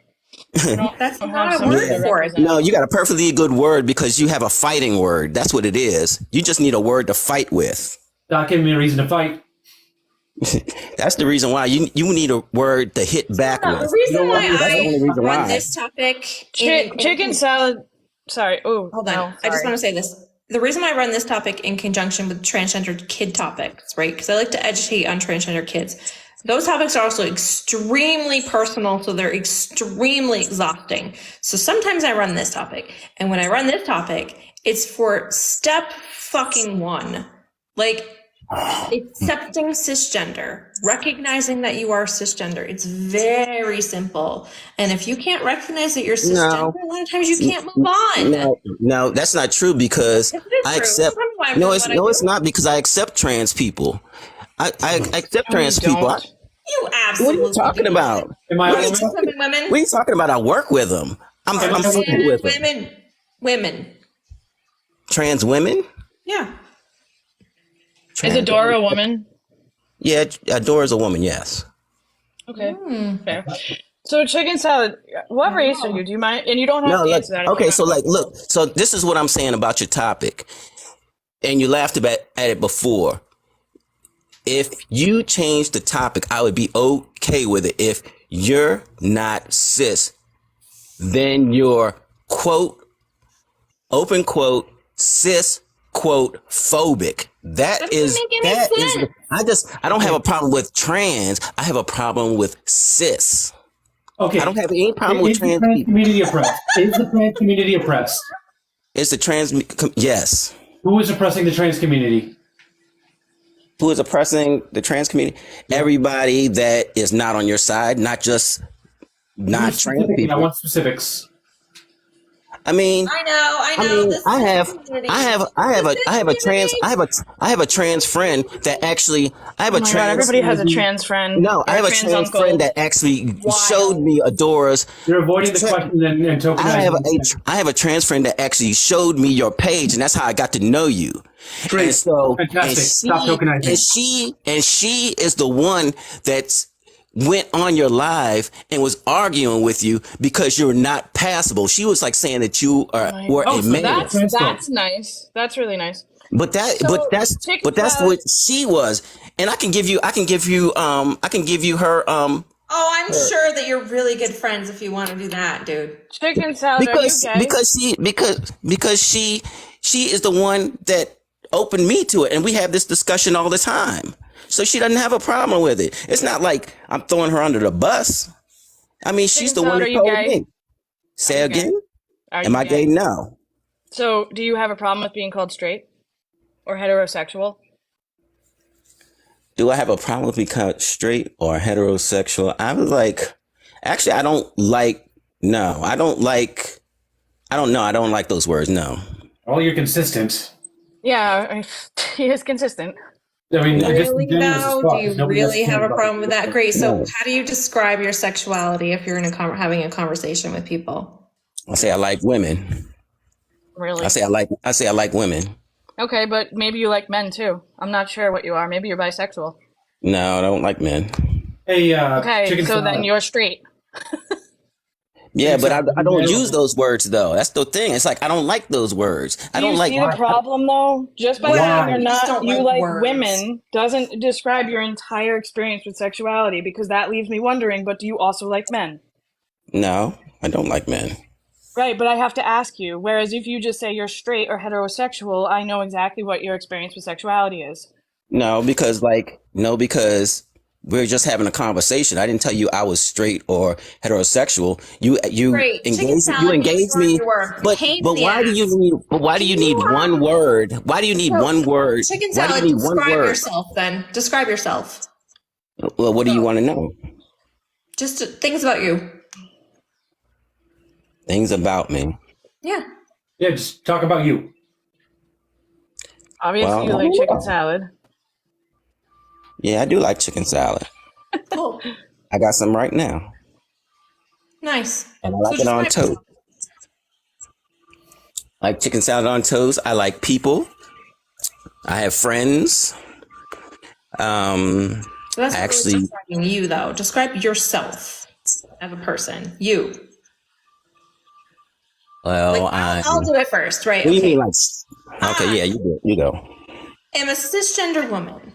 B: That's
M: I don't
B: not
M: have
B: a
M: something
B: word
M: to
B: for it.
M: represent.
U: No, you got a perfectly good word because you have a fighting word. That's what it is. You just need a word to fight with.
H: Not giving me a reason to fight.
U: That's the reason why you need a word to hit back
B: No,
U: with.
B: the reason why
U: That's the only reason
B: I run
U: why.
B: this topic in
M: Chicken salad. Sorry. Oh,
B: hold on.
M: no,
B: I just
M: sorry.
B: want to say this. The reason why I run this topic in conjunction with transgender kid topics, right? Because I like to educate on transgender kids. Those topics are also extremely personal, so they're extremely exhausting. So sometimes I run this topic. And when I run this topic, it's for step fucking one. Like accepting cisgender, recognizing that you are cisgender. It's very simple. And if you can't recognize that you're cisgender, a lot of times you can't move on.
U: No, that's not true because
B: Yes, it is
U: I
B: true.
U: accept.
B: That's why I'm
U: No,
B: doing
U: it's
B: what I
U: no,
B: do.
U: it's not because I accept trans people. I accept trans people.
B: You
U: What
B: absolutely
U: are you talking
B: do.
U: about?
H: Am I
U: What are you
H: alone?
U: talking,
B: Women.
U: what are you talking about? I work with them. I'm friendly with them.
B: Women.
U: Trans women?
B: Yeah.
M: Is Adora a woman?
U: Yeah, Adora's a woman. Yes.
M: Okay, fair. So chicken salad. What race are you? Do you mind? And you don't have
U: No,
M: to
U: like,
M: answer that. if
U: okay,
M: you're
U: so
M: not
U: like, look, so this is what I'm saying about your topic, and you laughed at it before. If you change the topic, I would be okay with it. If you're not cis, then you're quote, open quote, cis quote phobic. That is I don't have a problem with trans. I have a problem with cis.
H: Okay.
U: I don't have any problem with
H: Is the
U: trans
H: trans
U: people.
H: community oppressed? Is the trans community oppressed?
U: Is the trans yes.
H: Who is oppressing the trans community?
U: Who is oppressing the trans community? Everybody that is not on your side, not just not trans
H: Specifically, I
U: people.
H: want specifics.
U: I mean,
B: I know.
U: I have a trans friend that actually I have
M: Oh
U: a
M: my God,
U: trans.
M: everybody has a trans friend.
U: No,
M: Or
U: I have a
M: trans
U: trans
M: uncle.
U: friend that actually showed me Adora's.
H: You're avoiding the question and tokenizing.
U: I have a trans friend that actually showed me your page, and that's how I got to know you.
H: Great.
U: And so,
H: Fantastic. Stop tokenizing.
U: and she is the one that's went on your live and was arguing with you because you're not passable. She was like saying that you were
M: Oh,
U: a
M: so
U: man.
M: that's nice. That's really nice.
U: But that's
M: chicken
U: that's
M: salad-
U: what she was. And I can give you her
B: Oh, I'm sure that you're really good friends if you want to do that, dude.
M: Chicken salad.
U: because
M: are you gay?
U: because she is the one that opened me to it, and we have this discussion all the time. So she doesn't have a problem with it. It's not like I'm throwing her under the bus. I mean, she's the
M: Chicken
U: one
M: salad,
U: that
M: are you
U: told
M: gay?
U: me. Say
M: Are you gay?
U: again?
M: Are
U: Am
M: you
U: I gay? No.
M: So, do you have a problem with being called straight or heterosexual?
U: Do I have a problem with becoming straight or heterosexual? I was like, actually, I don't like those words. No.
H: Well, you're consistent.
M: Yeah, he is consistent.
H: I mean,
B: Really
H: gender is a
B: though?
H: spot.
B: Do you
H: Nobody else
B: really
H: cares
B: have a
H: about
B: problem
H: it.
B: with that? Great. So,
U: No.
B: how do you describe your sexuality if you're in having a conversation with people?
U: I say I like women.
M: Really?
U: I say I like women.
M: Okay, but maybe you like men too. I'm not sure what you are. Maybe you're bisexual.
U: No, I don't like men.
H: Hey,
M: Okay,
H: chicken
M: so
H: salad.
M: then you're straight.
U: Yeah, but I don't use those words though. That's the thing. It's like I don't like those words. I
M: Do
U: don't
M: you
U: like.
M: see the problem though? Just by
U: Why?
M: saying you're
U: You
M: not,
U: just don't
M: you
U: like
M: like
U: words.
M: women doesn't describe your entire experience with sexuality, because that leaves me wondering, but do you also like men?
U: No, I don't like men.
M: Right, but I have to ask you, whereas if you just say you're straight or heterosexual, I know exactly what your experience with sexuality is.
U: No, because because we're just having a conversation. I didn't tell you I was straight or heterosexual. You
B: Great. Chicken
U: engaged
B: salad means
U: me.
B: you were a
U: But
B: pain in
U: but
B: the
U: why do
B: ass.
U: you need one word? Why do you need one word?
B: Chicken
U: Why do
B: salad,
U: you need one
B: describe
U: word?
B: yourself then. Describe yourself.
U: Well, what do you want to know?
B: Just things about you.
U: Things about me.
B: Yeah.
H: Yeah, just talk about you.
M: Obviously, you
U: Well,
M: like chicken salad.
U: yeah, I do like chicken salad.
B: Cool.
U: I got some right now,
B: Nice.
U: and I like it on toast. I like chicken salad on toast. I like people. I have friends.
B: So that's
U: Actually,
B: really describing you, though. Describe yourself as a person. You.
U: well,
B: I'll do it first, right?
U: What do you
B: Okay.
U: mean, okay, yeah, you go. You go.
B: I am a cisgender woman.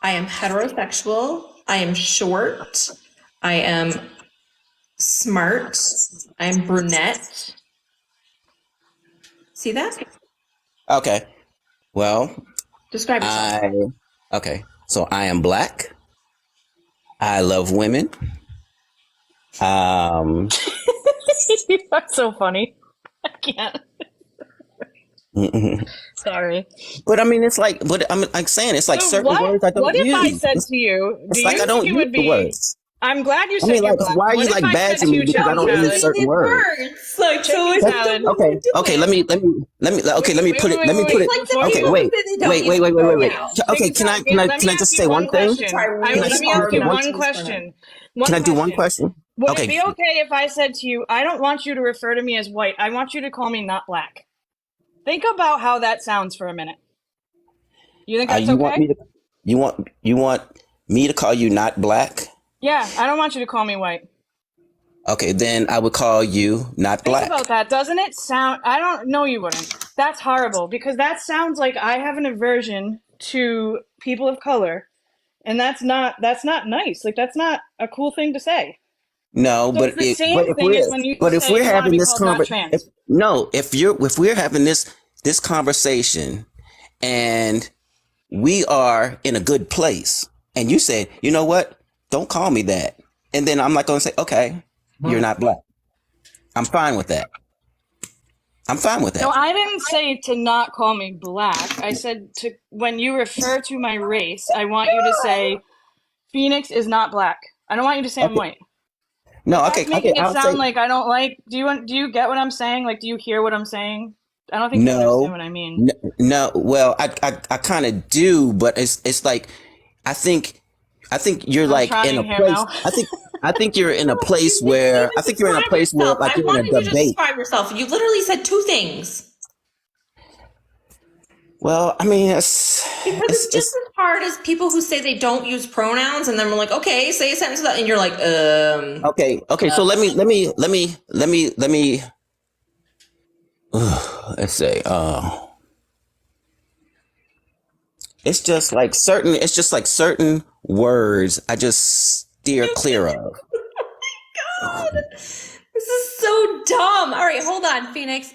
B: I am heterosexual. I am short. I am smart. I am brunette. See that?
U: Okay. Well,
B: Describe yourself.
U: okay. So I am black. I love women.
M: That's so funny. I can't. Sorry.
U: But I mean, it's like, but I'm like saying, it's like
M: So
U: certain words I don't
M: what if
U: use.
M: I said to you,
U: It's
M: do
U: like
M: you
U: I don't
M: think it
U: use
M: would
U: the
M: be...
U: words.
M: I'm glad you
U: I
M: said
U: mean,
M: you're
U: like,
M: black.
U: why are
M: What
U: you
M: if
U: like
M: I said
U: badging
M: to
U: me
M: you,
U: because I don't
M: chicken
U: use
M: salad?
U: certain words?
B: Like,
M: Chicken salad.
U: Okay. Let me put it. Let me put it. Okay, wait. Okay, can I just say one thing?
M: Let me ask you one question.
U: Can I do one question?
M: Would
U: Okay.
M: it be okay if I said to you, I don't want you to refer to me as white. I want you to call me not black. Think about how that sounds for a minute. You think that's
U: You
M: okay?
U: want me to? You want me to call you not black?
M: Yeah, I don't want you to call me white.
U: Okay, then I would call you not
M: Think
U: black.
M: about that. Doesn't it sound... I don't know, you wouldn't. That's horrible, because that sounds like I have an aversion to people of color, and that's not nice. Like, that's not a cool thing to say.
U: No,
M: So
U: but
M: it's the same
U: if
M: thing as when you
U: if
M: say
U: we're
M: you wanna
U: having
M: be
U: this
M: called not
U: conversation,
M: trans.
U: if we're having this conversation, and we are in a good place, and you say, you know what, don't call me that, and then I'm not going to say, okay, you're not black. I'm fine with that. I'm fine with that.
M: No, I didn't say to not call me black. I said to, when you refer to my race, I want you to say Phoenix is not black. I don't want you to say I'm white.
U: No,
M: That's making it
U: I'll
M: sound
U: say
M: like I don't like... Do you get what I'm saying? Like, do you hear what I'm saying? I don't think you understand what I mean.
U: No. Well, I kind of do, but it's like I think you're
M: I'm
U: like in
M: trying
U: a
M: here
U: place.
M: now.
U: I think you're in a place where like you're in a
B: I
U: a
B: wanted you to
U: debate.
B: describe yourself. You literally said two things.
U: Well, I mean, it's
B: Because it's just as hard as people who say they don't use pronouns, and then we're like, okay, say a sentence about, and you're like,
U: okay. So let me let's say it's just like certain words I just steer clear of.
B: God, this is so dumb. All right, hold on, Phoenix.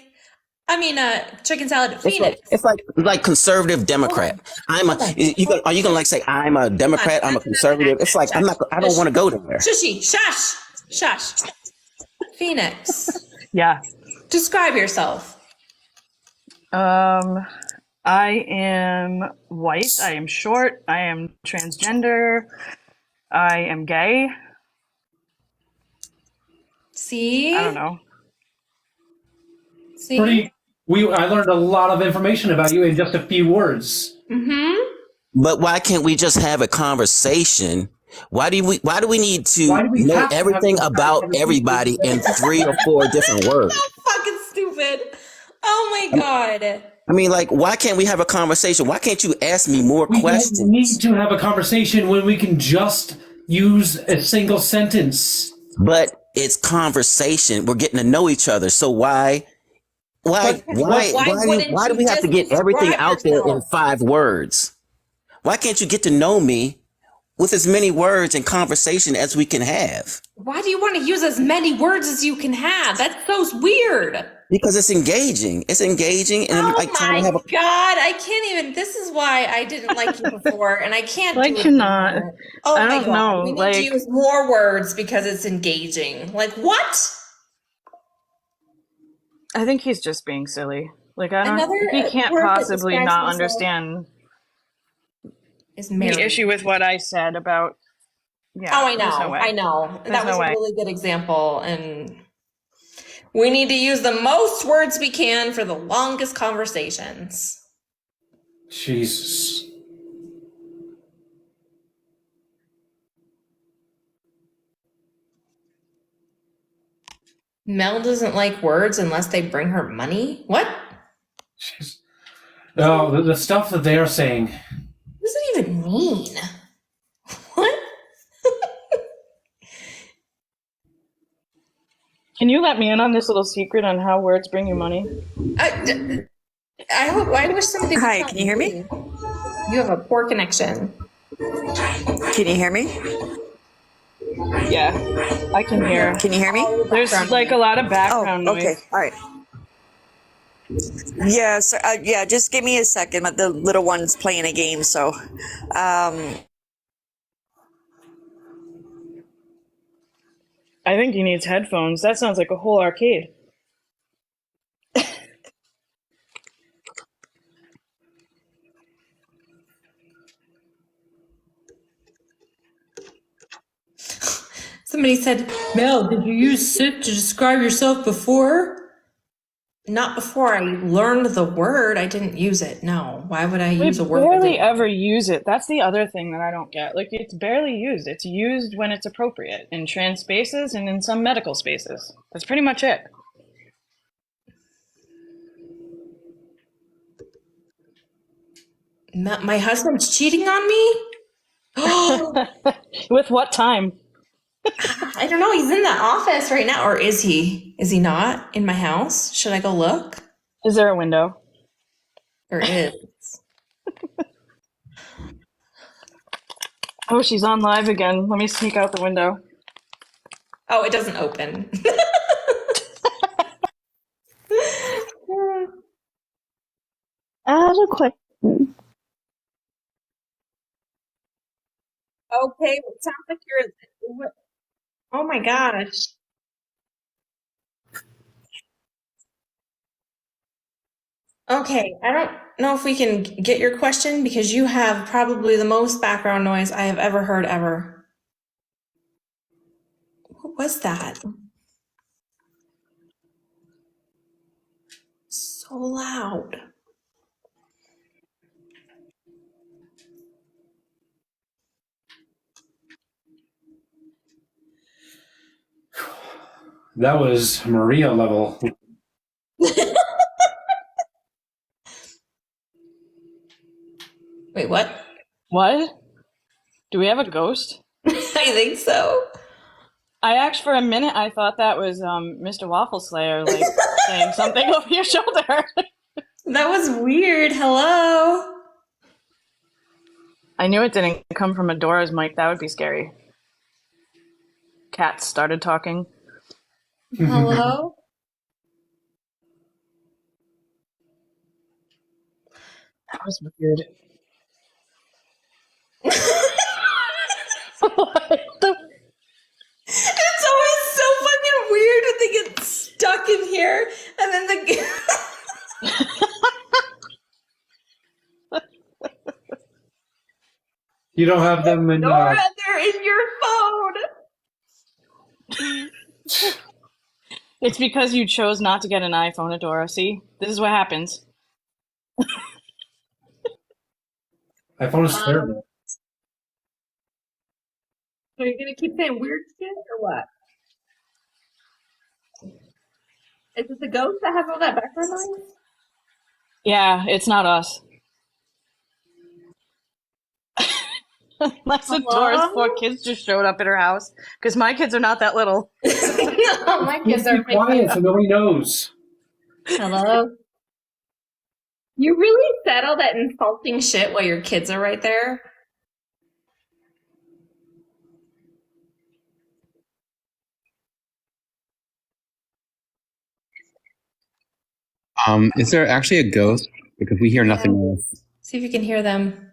B: I mean, chicken salad, Phoenix.
U: It's like conservative Democrat. Are you gonna like say I'm a Democrat? I'm a conservative. It's like I don't want to go there.
B: Shushy, shush. Phoenix.
M: Yeah.
B: Describe yourself.
M: I am white. I am short. I am transgender. I am gay.
B: See?
M: I don't know.
B: See?
H: I learned a lot of information about you in just a few words.
B: Mm-hmm.
U: But why can't we just have a conversation? Why do we need to know everything about everybody in 3 or 4 different words?
B: So fucking stupid. Oh my God.
U: I mean, like, why can't we have a conversation? Why can't you ask me more
H: We
U: questions?
H: don't need to have a conversation when we can just use a single sentence.
U: But it's conversation. We're getting to know each other. So why do we have to get everything out there in 5 words? Why can't you get to know me with as many words and conversation as we can have?
B: Why do you want to use as many words as you can have? That's so weird.
U: Because it's engaging. It's engaging, and I'm like trying to have a.
B: God, I can't even. This is why I didn't like you before, and I can't.
M: I
B: do it
M: cannot.
B: anymore. Oh
M: I
B: my
M: don't
B: God,
M: know,
B: we need
M: like-
B: to use more words because it's engaging. Like what?
M: I think he's just being silly. Like I don't.
B: Another
M: He can't
B: word that
M: possibly
B: describes
M: not
B: myself
M: understand
B: is
M: the
B: married.
M: issue with what I said about. Yeah.
B: Oh, I
M: there's
B: know.
M: no way.
B: I know.
M: There's
B: That was
M: no
B: a
M: way.
B: really good example, and we need to use the most words we can for the longest conversations.
H: Jesus.
B: Mel doesn't like words unless they bring her money. What?
H: No, the stuff that they are saying.
B: What does it even mean? What?
M: Can you let me in on this little secret on how words bring you money?
B: I hope. I wish somebody.
A: Hi, can you hear me?
B: You have a poor connection.
A: Can you hear me?
M: Yeah, I can hear.
A: Can you hear me?
M: There's like a lot of background noise.
A: Okay, all right. Yes, yeah, just give me a second. The little one's playing a game, so.
M: I think he needs headphones. That sounds like a whole arcade.
B: Somebody said, Mel, did you use sit to describe yourself before? Not before I learned the word. I didn't use it. No. Why would I use a word?
M: We
B: that
M: barely
B: didn't-
M: ever use it. That's the other thing that I don't get. Like, it's barely used. It's used when it's appropriate in trans spaces and in some medical spaces. That's pretty much it.
B: My husband's cheating on me?
M: With what time?
B: I don't know. He's in the office right now. Or is he? Is he not in my house? Should I go look?
M: Is there a window?
B: There is.
M: Oh, she's on live again. Let me sneak out the window.
B: Oh, it doesn't open.
V: I have a question.
B: Okay, it sounds like you're. Oh my gosh. Okay, I don't know if we can get your question because you have probably the most background noise I have ever heard ever. What was that? So loud.
H: That was Maria level.
B: Wait, what?
M: What? Do we have a ghost?
B: I think so.
M: I actually, for a minute, I thought that was Mr. Waffle Slayer, like saying something over your shoulder.
B: That was weird. Hello.
M: I knew it didn't come from Adora's mic. That would be scary. Cats started talking.
B: Hello.
M: That was weird.
B: It's always so fucking weird when they get stuck in here and then the.
H: You don't have them in.
B: Nora, they're in your phone.
M: It's because you chose not to get an iPhone, Adora. See? This is what happens.
H: iPhone is terrible.
B: Are you gonna keep saying weird shit or what? Is it the ghost that has all that background noise?
M: Yeah, it's not us. Unless Dora's 4 kids just showed up at her house, because my kids are not that little.
B: No, my kids are
H: Keep quiet so nobody knows.
B: Hello? You really said all that insulting shit while your kids are right there?
D: Is there actually a ghost? Because we hear nothing else.
B: See if you can hear them.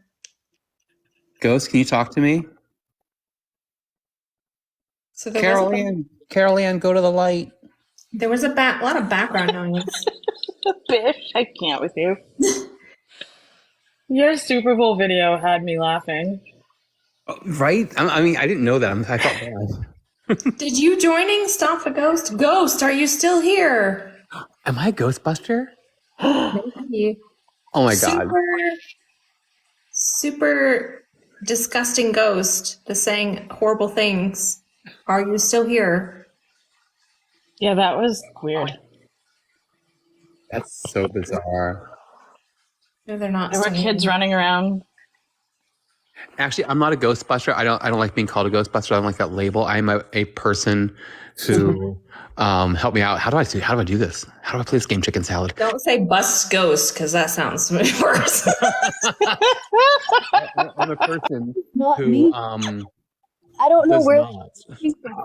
D: Ghost, can you talk to me?
B: So there
D: Carol Ann, go to the light.
B: There was a lot of background noise.
M: Bish, I can't with you. Your Super Bowl video had me laughing.
D: Right? I mean, I didn't know that. I felt bad.
B: Did you joining Stop the Ghost? Ghost, are you still here?
D: Am I a Ghostbuster?
B: Maybe.
D: Oh my God.
B: Super disgusting ghost that's saying horrible things. Are you still here?
M: Yeah, that was weird.
D: That's so bizarre.
B: No, they're not.
M: There were kids running around.
D: Actually, I'm not a Ghostbuster. I don't like being called a Ghostbuster. I don't like that label. I'm a person who help me out. How do I do this? How do I play this game, Chicken Salad?
B: Don't say bust ghost because that sounds worse.
D: I'm a person
V: Not
D: who
V: me. I don't know
D: does
V: where
D: not.
V: she's from.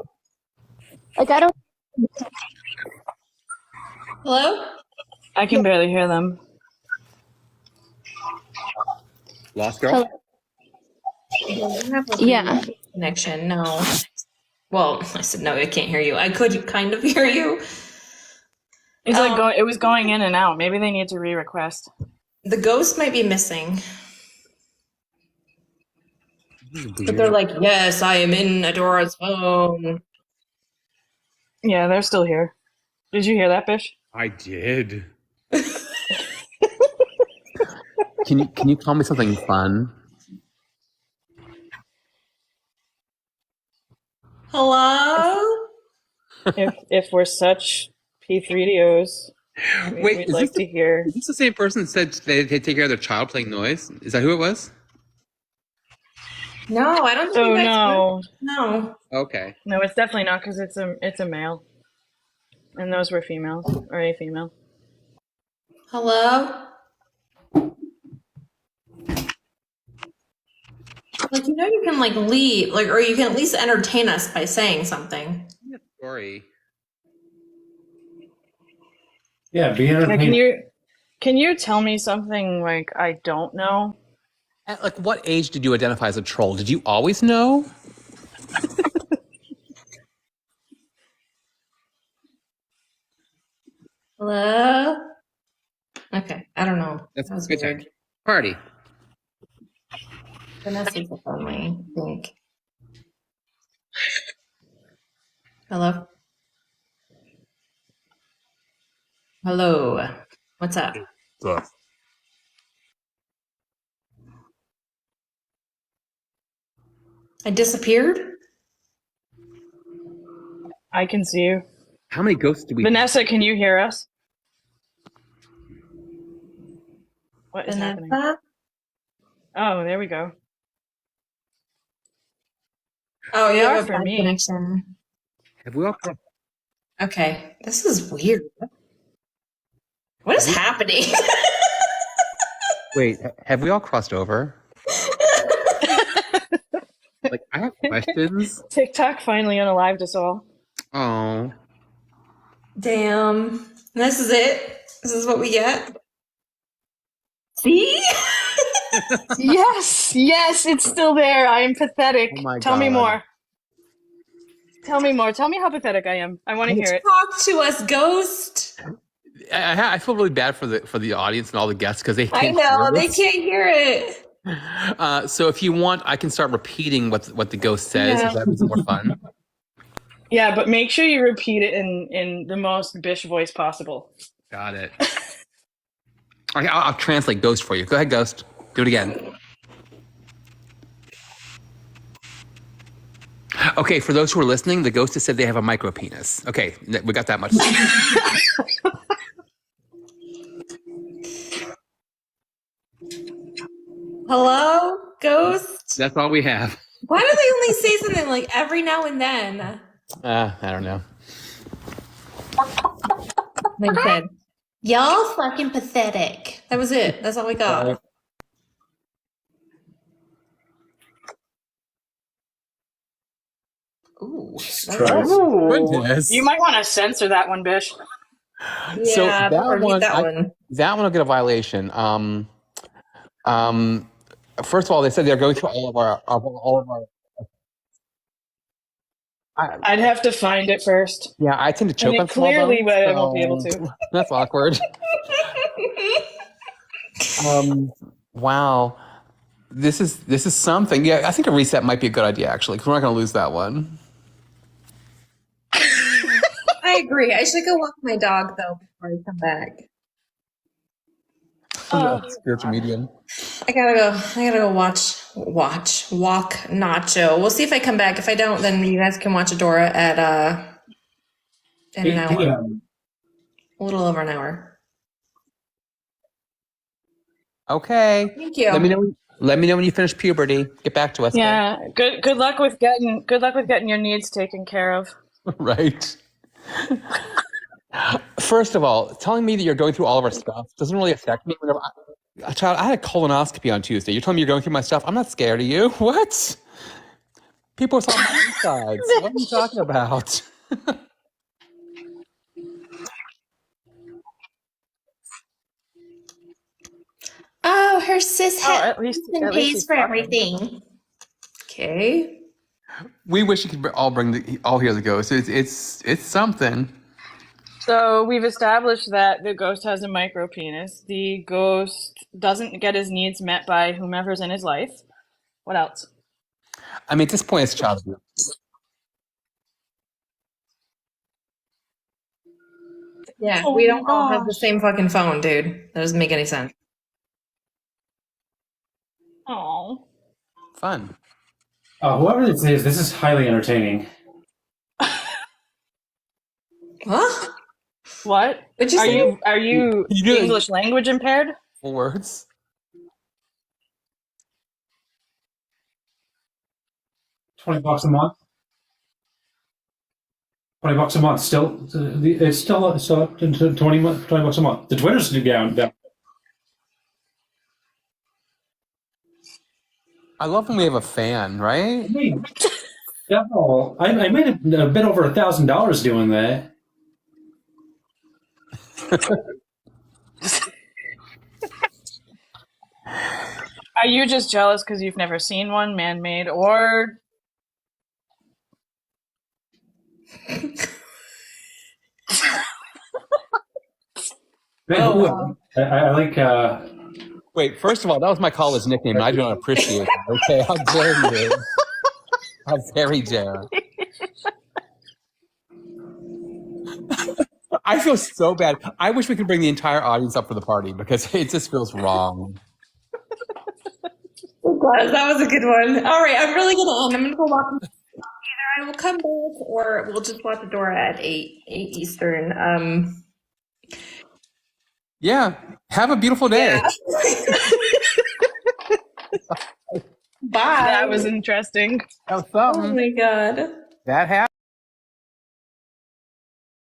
V: Like I don't.
B: Hello?
M: I can barely hear them.
D: Lost girl?
V: Yeah.
B: Connection. No. Well, I said no. I can't hear you. I could kind of hear you.
M: It's like it was going in and out. Maybe they need to re-request.
B: The ghost might be missing. But they're like, yes, I am in Adora's phone.
M: Yeah, they're still here. Did you hear that, Bish?
D: I did. Can you call me something fun?
B: Hello?
M: if we're such P3DOs,
D: Wait,
M: we'd like to hear.
D: Is this the same person that said they take care of their child playing noise? Is that who it was?
B: No, I don't think
M: Oh,
B: that's
M: no.
B: No.
D: Okay.
M: No, it's definitely not because it's a male. And those were females, or a female.
B: Hello? Like, you can like leave, like, or you can at least entertain us by saying something.
D: Story.
H: Yeah, be
M: Now,
H: entertaining.
M: can you tell me something like I don't know?
D: At like what age did you identify as a troll? Did you always know?
B: Hello? Okay, I don't know.
D: That's
B: That was
D: good
B: weird.
D: time. Party.
B: Vanessa's only, I think. Hello? Hello. What's up? I disappeared?
M: I can see you.
D: How many ghosts do we
M: Vanessa, can you hear us? What is
B: Vanessa?
M: happening? Oh, there we go.
B: Oh,
M: They
B: yeah,
M: are
B: I have a
M: for
B: bad
M: me.
B: connection.
D: Have we all
B: Okay, this is weird. What is happening?
D: wait, have we all crossed over? Like I have questions.
M: TikTok finally unalived us all.
D: Oh.
B: Damn. This is it? This is what we get? See?
M: Yes, it's still there. I am pathetic.
D: Oh my
M: Tell me
D: God.
M: more. Tell me more. Tell me how pathetic I am. I want to hear it.
B: Talk to us, ghost.
D: I feel really bad for the audience and all the guests because they can't
B: I know,
D: hear
B: they
D: us.
B: can't hear it.
D: So if you want, I can start repeating what the ghost says.
M: Yeah.
D: If that makes it more fun.
M: Yeah, but make sure you repeat it in the most Bish voice possible.
D: Got it. Okay, I'll translate ghost for you. Go ahead, ghost. Do it again. Okay, for those who are listening, the ghost has said they have a micro penis. Okay, we got that much.
B: Hello, ghost.
D: That's all we have.
B: Why do they only say something like every now and then?
D: I don't know.
B: They said, "Y'all fucking pathetic." That was it. That's all we got. Ooh,
D: Goodness.
M: You might want to censor that one, Bish.
D: So
B: Yeah,
D: that
B: or
D: one,
B: that one.
D: that one will get a violation. First of all, they said they're going through all of our.
M: I'd have to find it first.
D: Yeah, I tend to choke
M: And
D: on
M: it
D: small
M: clearly,
D: bones,
M: but I won't be able
D: so
M: to.
D: That's awkward. Wow, this is something. Yeah, I think a reset might be a good idea actually, because we're not going to lose that one.
B: I agree. I should go walk my dog though before I come back.
D: Spiritual medium.
B: I gotta go walk Nacho. We'll see if I come back. If I don't, then you guys can watch Adora at in an hour. A little over an hour.
D: Okay.
B: Thank you.
D: Let me know when you finish puberty. Get back to us.
M: Yeah. Good luck with getting your needs taken care of.
D: Right. First of all, telling me that you're going through all of our stuff doesn't really affect me. Whenever I had a colonoscopy on Tuesday. You're telling me you're going through my stuff? I'm not scared of you. What? People are on my insides. What are you talking about?
B: Oh, her sis
M: at least
B: pays
M: he's
B: for
M: talking.
B: everything. Okay.
D: We wish you could all hear the ghost. It's something.
M: So we've established that the ghost has a micro penis. The ghost doesn't get his needs met by whomever's in his life. What else?
D: I mean, at this point, it's child abuse.
B: Yeah,
M: Oh
B: we
M: my
B: don't all have the
M: gosh.
B: same fucking phone, dude. That doesn't make any sense.
M: Oh.
D: Fun.
H: Whoever this is highly entertaining.
B: Huh?
M: What?
B: What'd you say?
M: Are you
D: You do-
M: English language impaired?
D: Full words.
H: $20 a month. $20 a month. It's still up to $20 a month. The Twitter's down.
D: I love when we have a fan, right?
H: I made a bit over $1,000 doing that.
M: Are you just jealous because you've never seen one man-made, or
H: I like.
D: Wait, first of all, that was my college nickname, and I do not appreciate it. Okay, how dare you? How very dare. I feel so bad. I wish we could bring the entire audience up for the party because it just feels wrong.
B: That was a good one. All right, I'm really gonna end. I'm gonna go walk. Either I will come back, or we'll just watch Adora at 8 Eastern.
D: Yeah, have a beautiful day.
B: Bye.
M: that was interesting?
D: That was something.
B: Oh my god.
D: That happened.